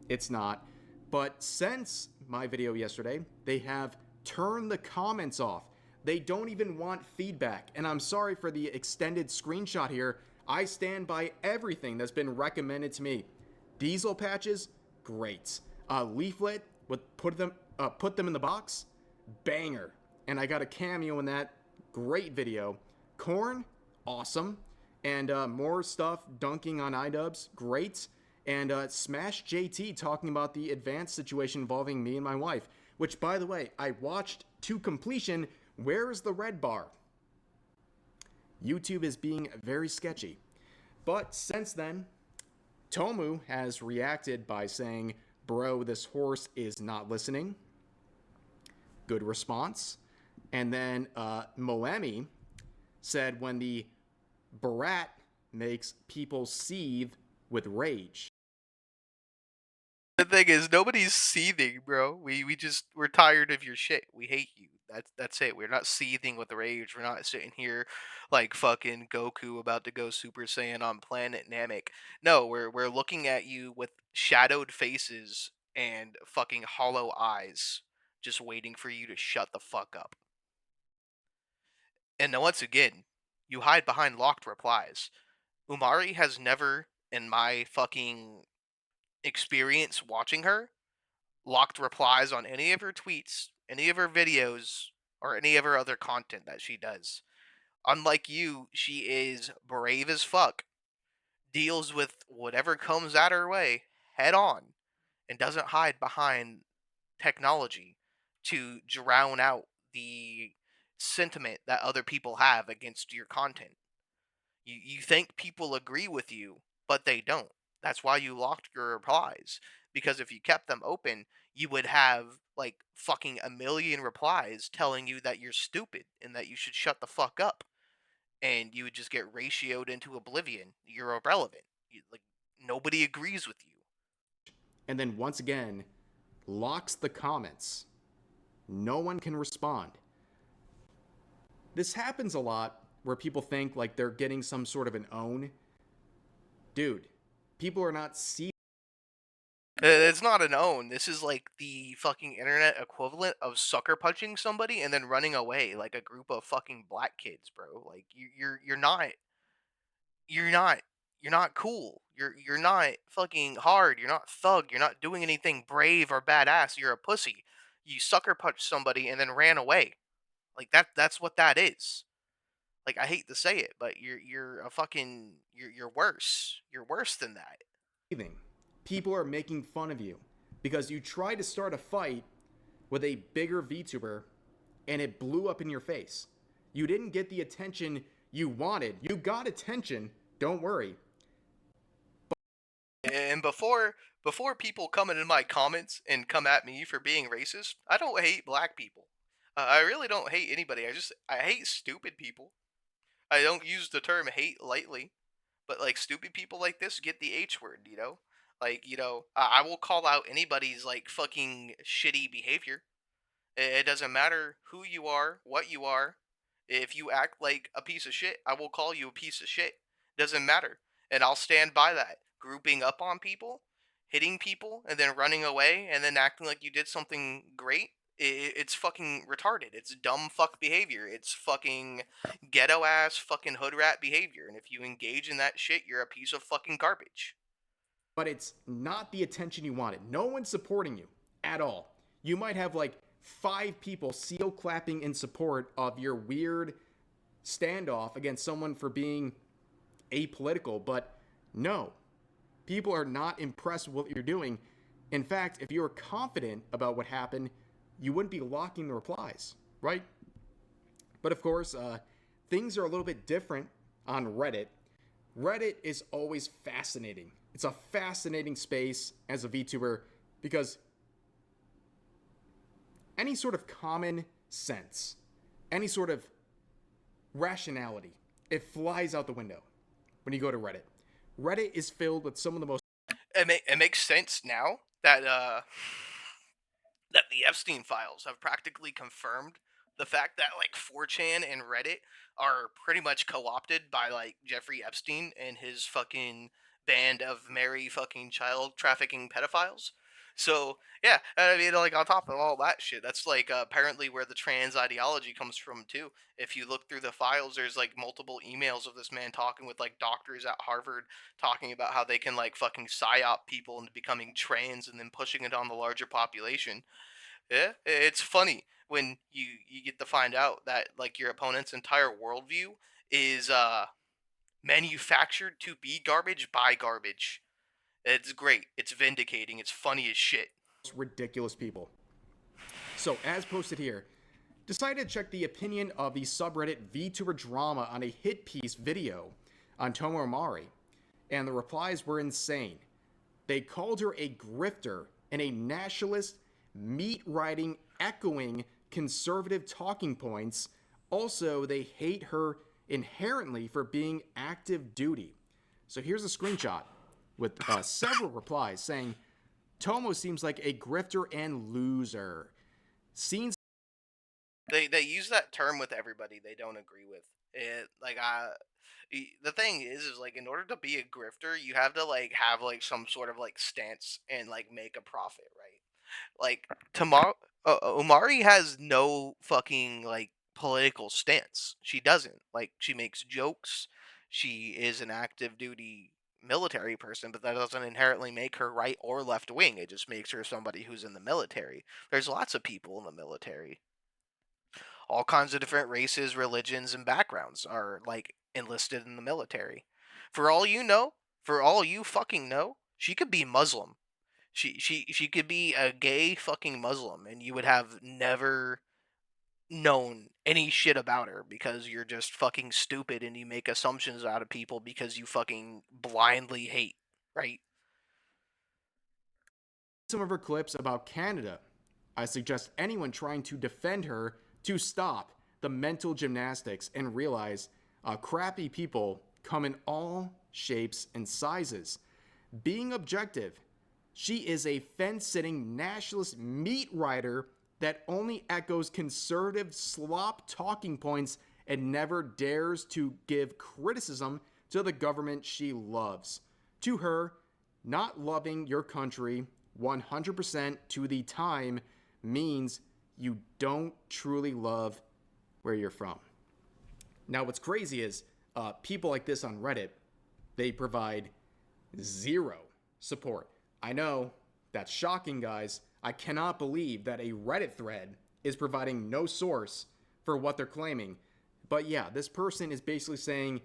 It's not. But since my video yesterday, they have turned the comments off. They don't even want feedback. And I'm sorry for the extended screenshot here. I stand by everything that's been recommended to me. Diesel patches, great. Leaflet with put them in the box, banger. And I got a cameo in that, great video. Corn, awesome. And more stuff dunking on iDubbbz, great. And Smash JT talking about the advanced situation involving me and my wife, which, by the way, I watched to completion. Where is the red bar? YouTube is being very sketchy. But since then, Tomoe has reacted by saying, bro, this horse is not listening. Good response. And then Moemi said, when the brat makes people seethe with rage. The thing is, nobody's seething, bro. We're tired of your shit. We hate you. That's it. We're not seething with rage. We're not sitting here like fucking Goku about to go Super Saiyan on planet Namek. No, we're looking at you with shadowed faces and fucking hollow eyes, just waiting for you to shut the fuck up. And then once again, you hide behind locked replies. Umari has never, in my fucking experience watching her, locked replies on any of her tweets, any of her videos, or any of her other content that she does. Unlike you, she is brave as fuck, deals with whatever comes at her way head on, and doesn't hide behind technology to drown out the sentiment that other people have against your content. You think people agree with you, but they don't. That's why you locked your replies. Because if you kept them open, you would have like fucking a million replies telling you that you're stupid and that you should shut the fuck up. And you would just get ratioed into oblivion. You're irrelevant. like nobody agrees with you. And then once again, locks the comments. No one can respond. This happens a lot where people think like they're getting some sort of an own. Dude, people are not seeing. It's not an own. This is like the fucking internet equivalent of sucker punching somebody and then running away like a group of fucking black kids, bro. Like you're not you're not cool. You're not fucking hard. You're not thug. You're not doing anything brave or badass. You're a pussy. You sucker punched somebody and then ran away. Like that's what that is. Like I hate to say it, but you're a fucking you're worse. You're worse than that. People are making fun of you because you tried to start a fight with a bigger VTuber and it blew up in your face. You didn't get the attention you wanted. You got attention, don't worry. And before people come into my comments and come at me for being racist, I don't hate black people. I really don't hate anybody. I hate stupid people. I don't use the term hate lightly, but like stupid people like this get the H word, you know? Like, I will call out anybody's like fucking shitty behavior. It doesn't matter who you are, what you are. If you act like a piece of shit, I will call you a piece of shit. Doesn't matter. And I'll stand by that. Grouping up on people, hitting people, and then running away, and then acting like you did something great. It's fucking retarded. It's dumb fuck behavior. It's fucking ghetto ass fucking hood rat behavior. And if you engage in that shit, you're a piece of fucking garbage. But it's not the attention you wanted. No one's supporting you at all. You might have like 5 people seal clapping in support of your weird standoff against someone for being apolitical, but no, people are not impressed with what you're doing. In fact, if you were confident about what happened, you wouldn't be locking the replies, right? But of course, things are a little bit different on Reddit. Reddit is always fascinating. It's a fascinating space as a VTuber because any sort of common sense, any sort of rationality, it flies out the window when you go to Reddit. Reddit is filled with some of the most. It makes sense now that that the Epstein files have practically confirmed the fact that like 4chan and Reddit are pretty much co-opted by like Jeffrey Epstein and his fucking band of merry fucking child trafficking pedophiles. So yeah, I mean, like on top of all that shit, that's like apparently where the trans ideology comes from too. If you look through the files, there's like multiple emails of this man talking with like doctors at Harvard, talking about how they can like fucking psyop people into becoming trans and then pushing it on the larger population. Yeah, it's funny when you get to find out that like your opponent's entire worldview is manufactured to be garbage by garbage. It's great. It's vindicating. It's funny as shit. Ridiculous people. So, as posted here, decided to check the opinion of the subreddit VTuber drama on a hit piece video on Tomoe Umari, and the replies were insane. They called her a grifter and a nationalist, meat-riding, echoing conservative talking points. Also, they hate her inherently for being active duty. So here's a screenshot with several replies saying, Tomo seems like a grifter and loser. Seen. They use that term with everybody they don't agree with. The thing is like in order to be a grifter, you have to like have like some sort of like stance and like make a profit, right? Like tomorrow, Omari has no fucking like political stance. She doesn't. Like she makes jokes. She is an active duty military person, but that doesn't inherently make her right or left wing. It just makes her somebody who's in the military. There's lots of people in the military. All kinds of different races, religions, and backgrounds are like enlisted in the military. For all you know, for all you fucking know, she could be Muslim. She could be a gay fucking Muslim, and you would have never known any shit about her because you're just fucking stupid and you make assumptions out of people because you fucking blindly hate, right? Some of her clips about Canada. I suggest anyone trying to defend her to stop the mental gymnastics and realize crappy people come in all shapes, and sizes. Being objective, she is a fence-sitting nationalist meat rider that only echoes conservative slop talking points and never dares to give criticism to the government she loves. To her, not loving your country 100% to the time means you don't truly love where you're from. Now, what's crazy is people like this on Reddit, they provide zero support. I know that's shocking, guys. I cannot believe that a Reddit thread is providing no source for what they're claiming. But yeah, this person is basically saying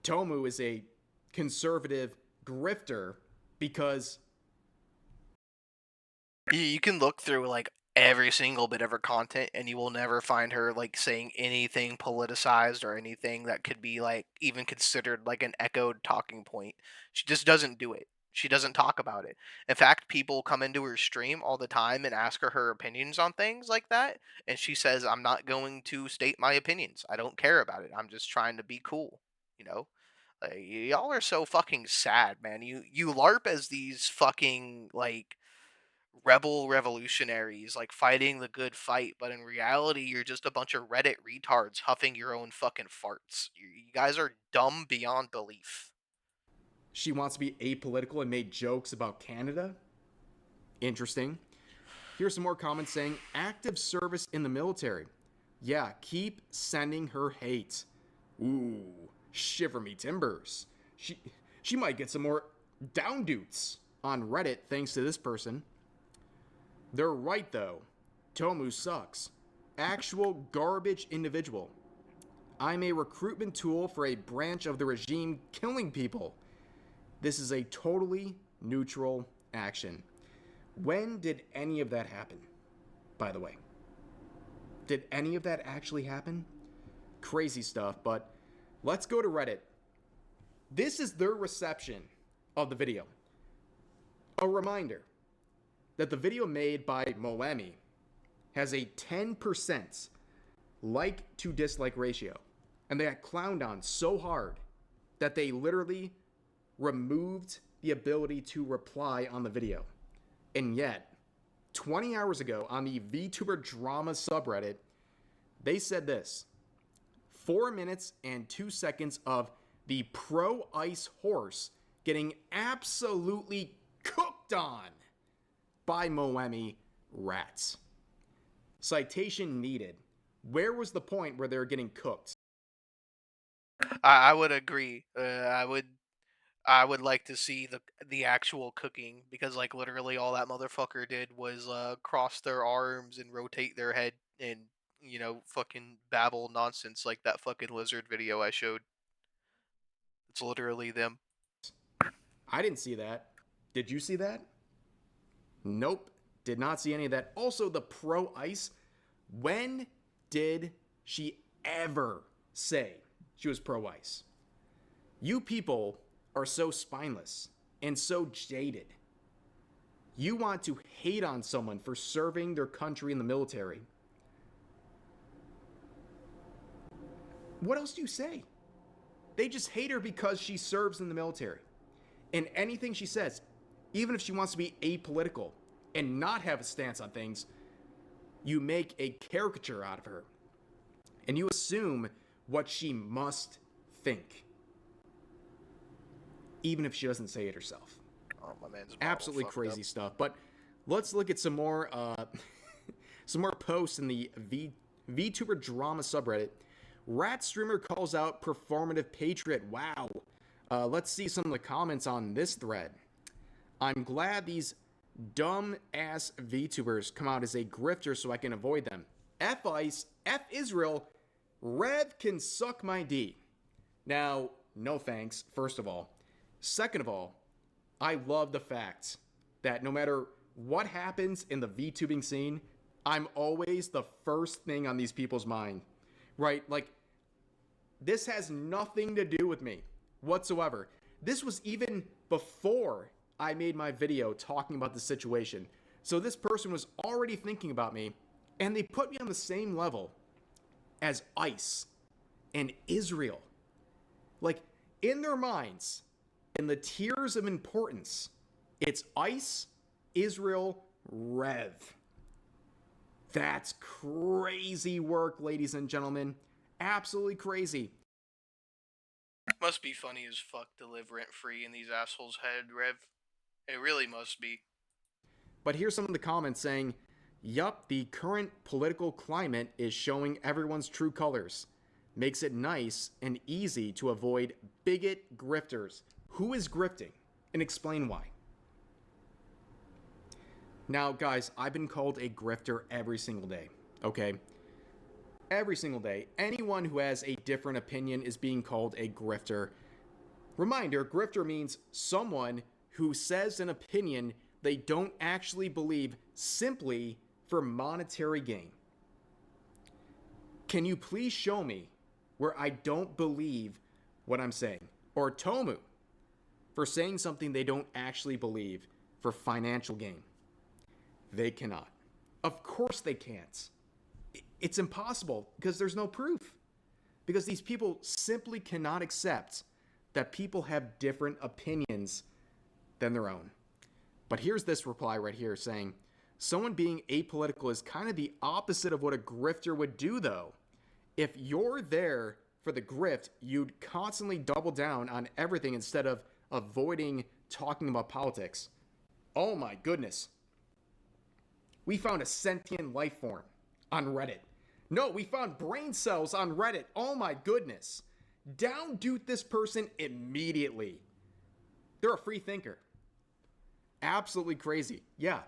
Tomoe is a conservative grifter because You can look through like every single bit of her content and you will never find her like saying anything politicized or anything that could be like even considered like an echoed talking point. She just doesn't do it. She doesn't talk about it. In fact, people come into her stream all the time and ask her opinions on things like that, and she says, "I'm not going to state my opinions. I don't care about it. I'm just trying to be cool." You know, y'all are so fucking sad, man. You LARP as these fucking like rebel revolutionaries like fighting the good fight, but in reality you're just a bunch of Reddit retards huffing your own fucking farts. You guys are dumb beyond belief. she wants to be apolitical and made jokes about Canada. Interesting. Here's some more comments saying active service in the military. Yeah, keep sending her hate. Ooh, shiver me timbers. She might get some more down doots on Reddit thanks to this person. They're right though. Tomoe sucks. Actual garbage individual. I'm a recruitment tool for a branch of the regime killing people. This is a totally neutral action. When did any of that happen, by the way? Did any of that actually happen? Crazy stuff, but let's go to Reddit. This is their reception of the video. A reminder that the video made by Moemi has a 10% like to dislike ratio. And they got clowned on so hard that they literally removed the ability to reply on the video. And yet, 20 hours ago on the Vtuber drama subreddit, they said this: 4 minutes and 2 seconds of the pro ice horse getting absolutely cooked on by Moemi rats. Citation needed. Where was the point where they were getting cooked? I would agree. I would like to see the actual cooking, because like literally all that motherfucker did was cross their arms and rotate their head and fucking babble nonsense like that fucking lizard video I showed. It's literally them. I didn't see that. Did you see that? Nope. Did not see any of that. Also, the pro ice. When did she ever say she was pro ice? You people are so spineless and so jaded. You want to hate on someone for serving their country in the military. What else do you say? They just hate her because she serves in the military. And anything she says, even if she wants to be apolitical and not have a stance on things, you make a caricature out of her. And you assume what she must think, even if she doesn't say it herself. Oh, my man's Absolutely crazy up. stuff. But let's look at some more posts in the VTuber drama subreddit. Rat streamer calls out performative patriot. Wow. Let's see some of the comments on this thread. I'm glad these dumb ass VTubers come out as a grifter so I can avoid them. F ICE, F Israel, Rev can suck my D. Now, no thanks, first of all. Second of all, I love the fact that no matter what happens in the VTubing scene, I'm always the first thing on these people's mind, right? Like, this has nothing to do with me whatsoever. This was even before I made my video talking about the situation. So this person was already thinking about me, and they put me on the same level as ICE and Israel. Like, in their minds, in the tiers of importance, it's ICE, Israel, Rev. That's crazy work, ladies and gentlemen. Absolutely crazy. Must be funny as fuck to live rent free in these assholes' head, Rev. It really must be. But here's some of the comments saying, yup, the current political climate is showing everyone's true colors. Makes it nice and easy to avoid bigot grifters. Who is grifting? And explain why. Now, guys, I've been called a grifter every single day, okay? Every single day. Anyone who has a different opinion is being called a grifter. Reminder, grifter means someone who says an opinion they don't actually believe simply for monetary gain. Can you please show me where I don't believe what I'm saying? Or Tomoe for saying something they don't actually believe for financial gain. They cannot. Of course they can't. It's impossible because there's no proof. Because these people simply cannot accept that people have different opinions than their own. But here's this reply right here saying, someone being apolitical is kind of the opposite of what a grifter would do though. If you're there for the grift, you'd constantly double down on everything instead of avoiding talking about politics. Oh my goodness. We found a sentient life form on Reddit. No, we found brain cells on Reddit. Oh my goodness. Down dude this person immediately. They're a free thinker. Absolutely crazy. Yeah.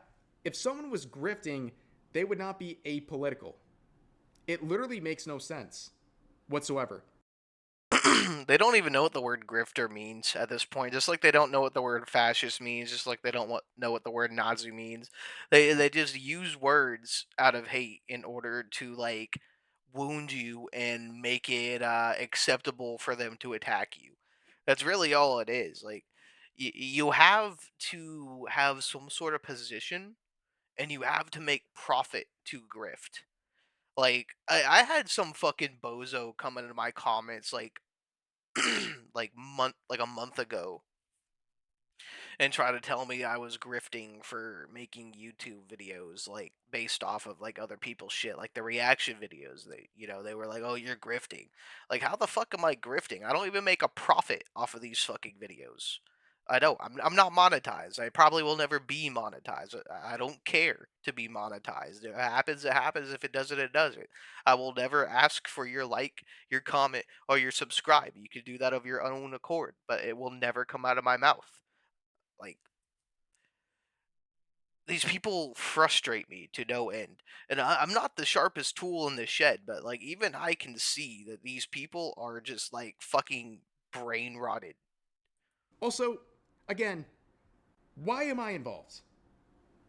If someone was grifting, they would not be apolitical. It literally makes no sense whatsoever. They don't even know what the word grifter means at this point. Just like they don't know what the word fascist means. Just like they don't know what the word Nazi means. They just use words out of hate in order to like wound you and make it acceptable for them to attack you. That's really all it is. Like you have to have some sort of position, and you have to make profit to grift. Like I had some fucking bozo come into my comments like a month ago and try to tell me I was grifting for making YouTube videos like based off of like other people's shit, like the reaction videos. They were like, "Oh, you're grifting." Like, how the fuck am I grifting? I don't even make a profit off of these fucking videos. I don't. I'm not monetized. I probably will never be monetized. I don't care to be monetized. If it happens, it happens. If it doesn't, it doesn't. I will never ask for your like, your comment, or your subscribe. You can do that of your own accord, but it will never come out of my mouth. Like, these people frustrate me to no end. And I'm not the sharpest tool in the shed, but like even I can see that these people are just like fucking brain rotted. Also, again, why am I involved?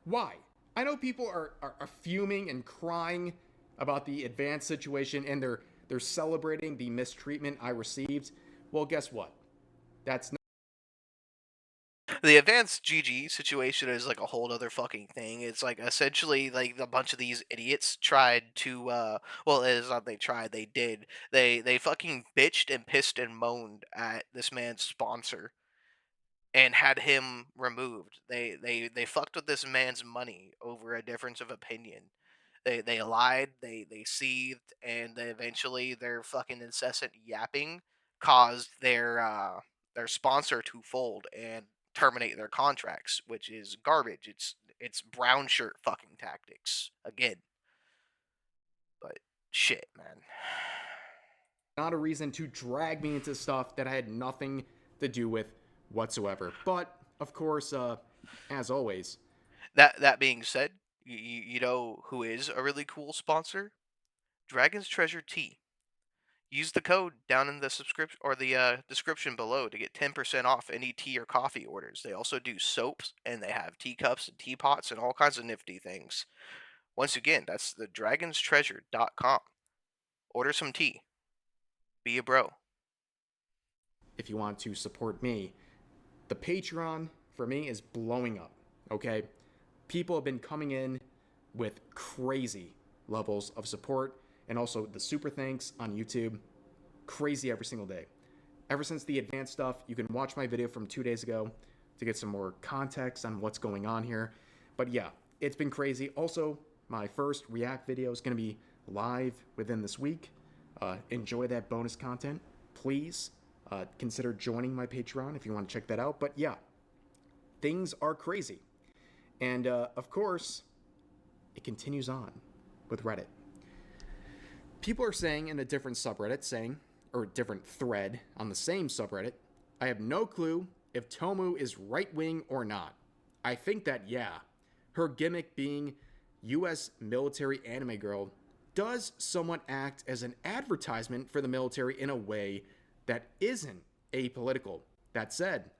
Why? I know people are fuming and crying about the advanced situation and they're celebrating the mistreatment I received. Well, guess what? That's not The advanced GG situation is like a whole other fucking thing. It's like essentially like a bunch of these idiots tried to well, it is not they tried, they did. They fucking bitched and pissed and moaned at this man's sponsor and had him removed. They fucked with this man's money over a difference of opinion. They lied, they seethed, and they eventually their fucking incessant yapping caused their sponsor to fold and terminate their contracts, which is garbage. It's brown shirt fucking tactics again. But shit, man. not a reason to drag me into stuff that I had nothing to do with whatsoever. But of course, as always, That being said, you know who is a really cool sponsor? Dragon's Treasure Tea. Use the code down in the subscription or the description below to get 10% off any tea or coffee orders. They also do soaps and they have teacups and teapots and all kinds of nifty things. Once again, that's the dragonstreasure.com. Order some tea. Be a bro. if you want to support me, the Patreon for me is blowing up, okay? People have been coming in with crazy levels of support and also the super thanks on YouTube. Crazy every single day. ever since the advanced stuff, you can watch my video from 2 days ago to get some more context on what's going on here. But yeah, it's been crazy. Also, my first React video is going to be live within this week. Enjoy that bonus content. Please consider joining my Patreon if you want to check that out. But yeah, things are crazy. And of course, it continues on with Reddit. People are saying in a different subreddit, or a different thread on the same subreddit, I have no clue if Tomoe is right-wing or not. I think that, yeah, her gimmick being US military anime girl does somewhat act as an advertisement for the military in a way that isn't apolitical. That said,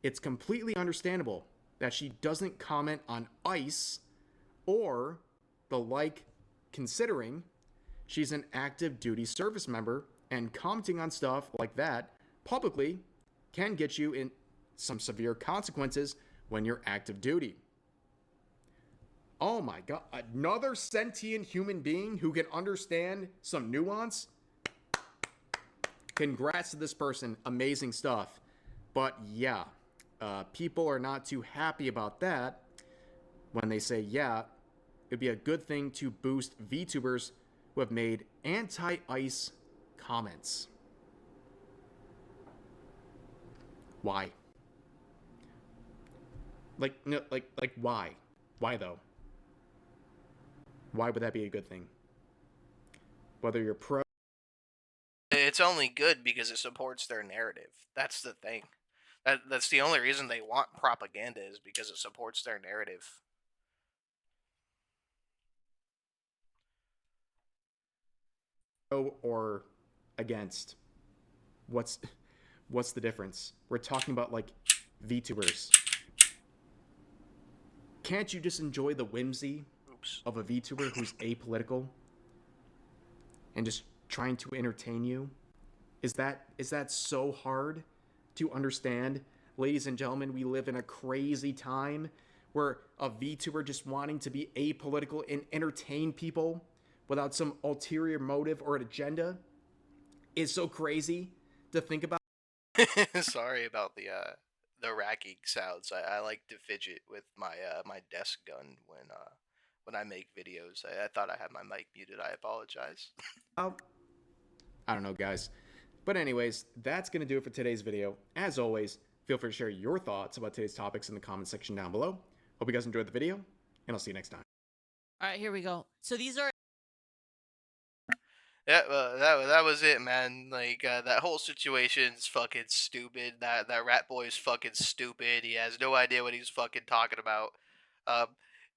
it's completely understandable that she doesn't comment on ICE or the like, considering she's an active duty service member, and commenting on stuff like that publicly can get you in some severe consequences when you're active duty. Oh my god, another sentient human being who can understand some nuance? Congrats to this person, amazing stuff. But yeah, people are not too happy about that when they say, yeah, it'd be a good thing to boost VTubers who have made anti-ICE comments. Why? Like why? Why though? Why would that be a good thing? Whether you're pro. It's only good because it supports their narrative. That's the thing. That's the only reason they want propaganda, is because it supports their narrative. Or against, what's the difference? We're talking about like VTubers. Can't you just enjoy the whimsy of a VTuber who's apolitical and just trying to entertain you? Is that so hard to understand? Ladies and gentlemen, we live in a crazy time where a VTuber just wanting to be apolitical and entertain people without some ulterior motive or an agenda is so crazy to think about. Sorry about the racking sounds. I like to fidget with my my desk gun when I make videos. I thought I had my mic muted. I apologize. I don't know, guys. But anyways, that's going to do it for today's video. As always, feel free to share your thoughts about today's topics in the comment section down below. Hope you guys enjoyed the video, and I'll see you next time. All right, here we go. So these are Yeah, that was it, man. Like that whole situation's fucking stupid. That rat boy's fucking stupid. He has no idea what he's fucking talking about. Um,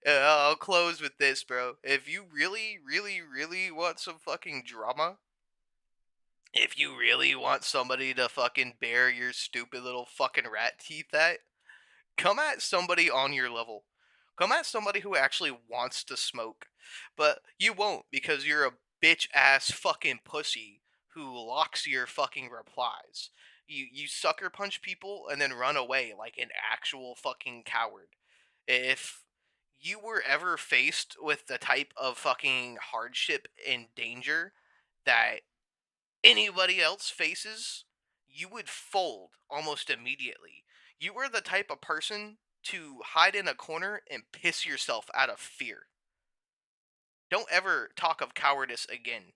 I'll close with this, bro. If you really, really, really want some fucking drama, if you really want somebody to fucking bear your stupid little fucking rat teeth at, come at somebody on your level. Come at somebody who actually wants to smoke. But you won't, because you're a bitch ass fucking pussy who locks your fucking replies. You sucker punch people and then run away like an actual fucking coward. If you were ever faced with the type of fucking hardship and danger that anybody else faces, you would fold almost immediately. You were the type of person to hide in a corner and piss yourself out of fear. Don't ever talk of cowardice again.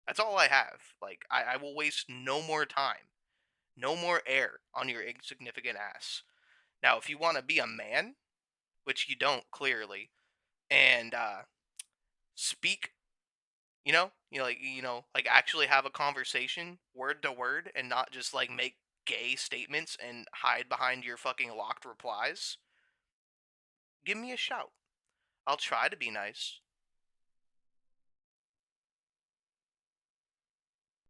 That's all I have. Like, I will waste no more time, no more air on your insignificant ass. Now, if you want to be a man, which you don't clearly, and speak, like actually have a conversation word to word and not just like make gay statements and hide behind your fucking locked replies, give me a shout. I'll try to be nice.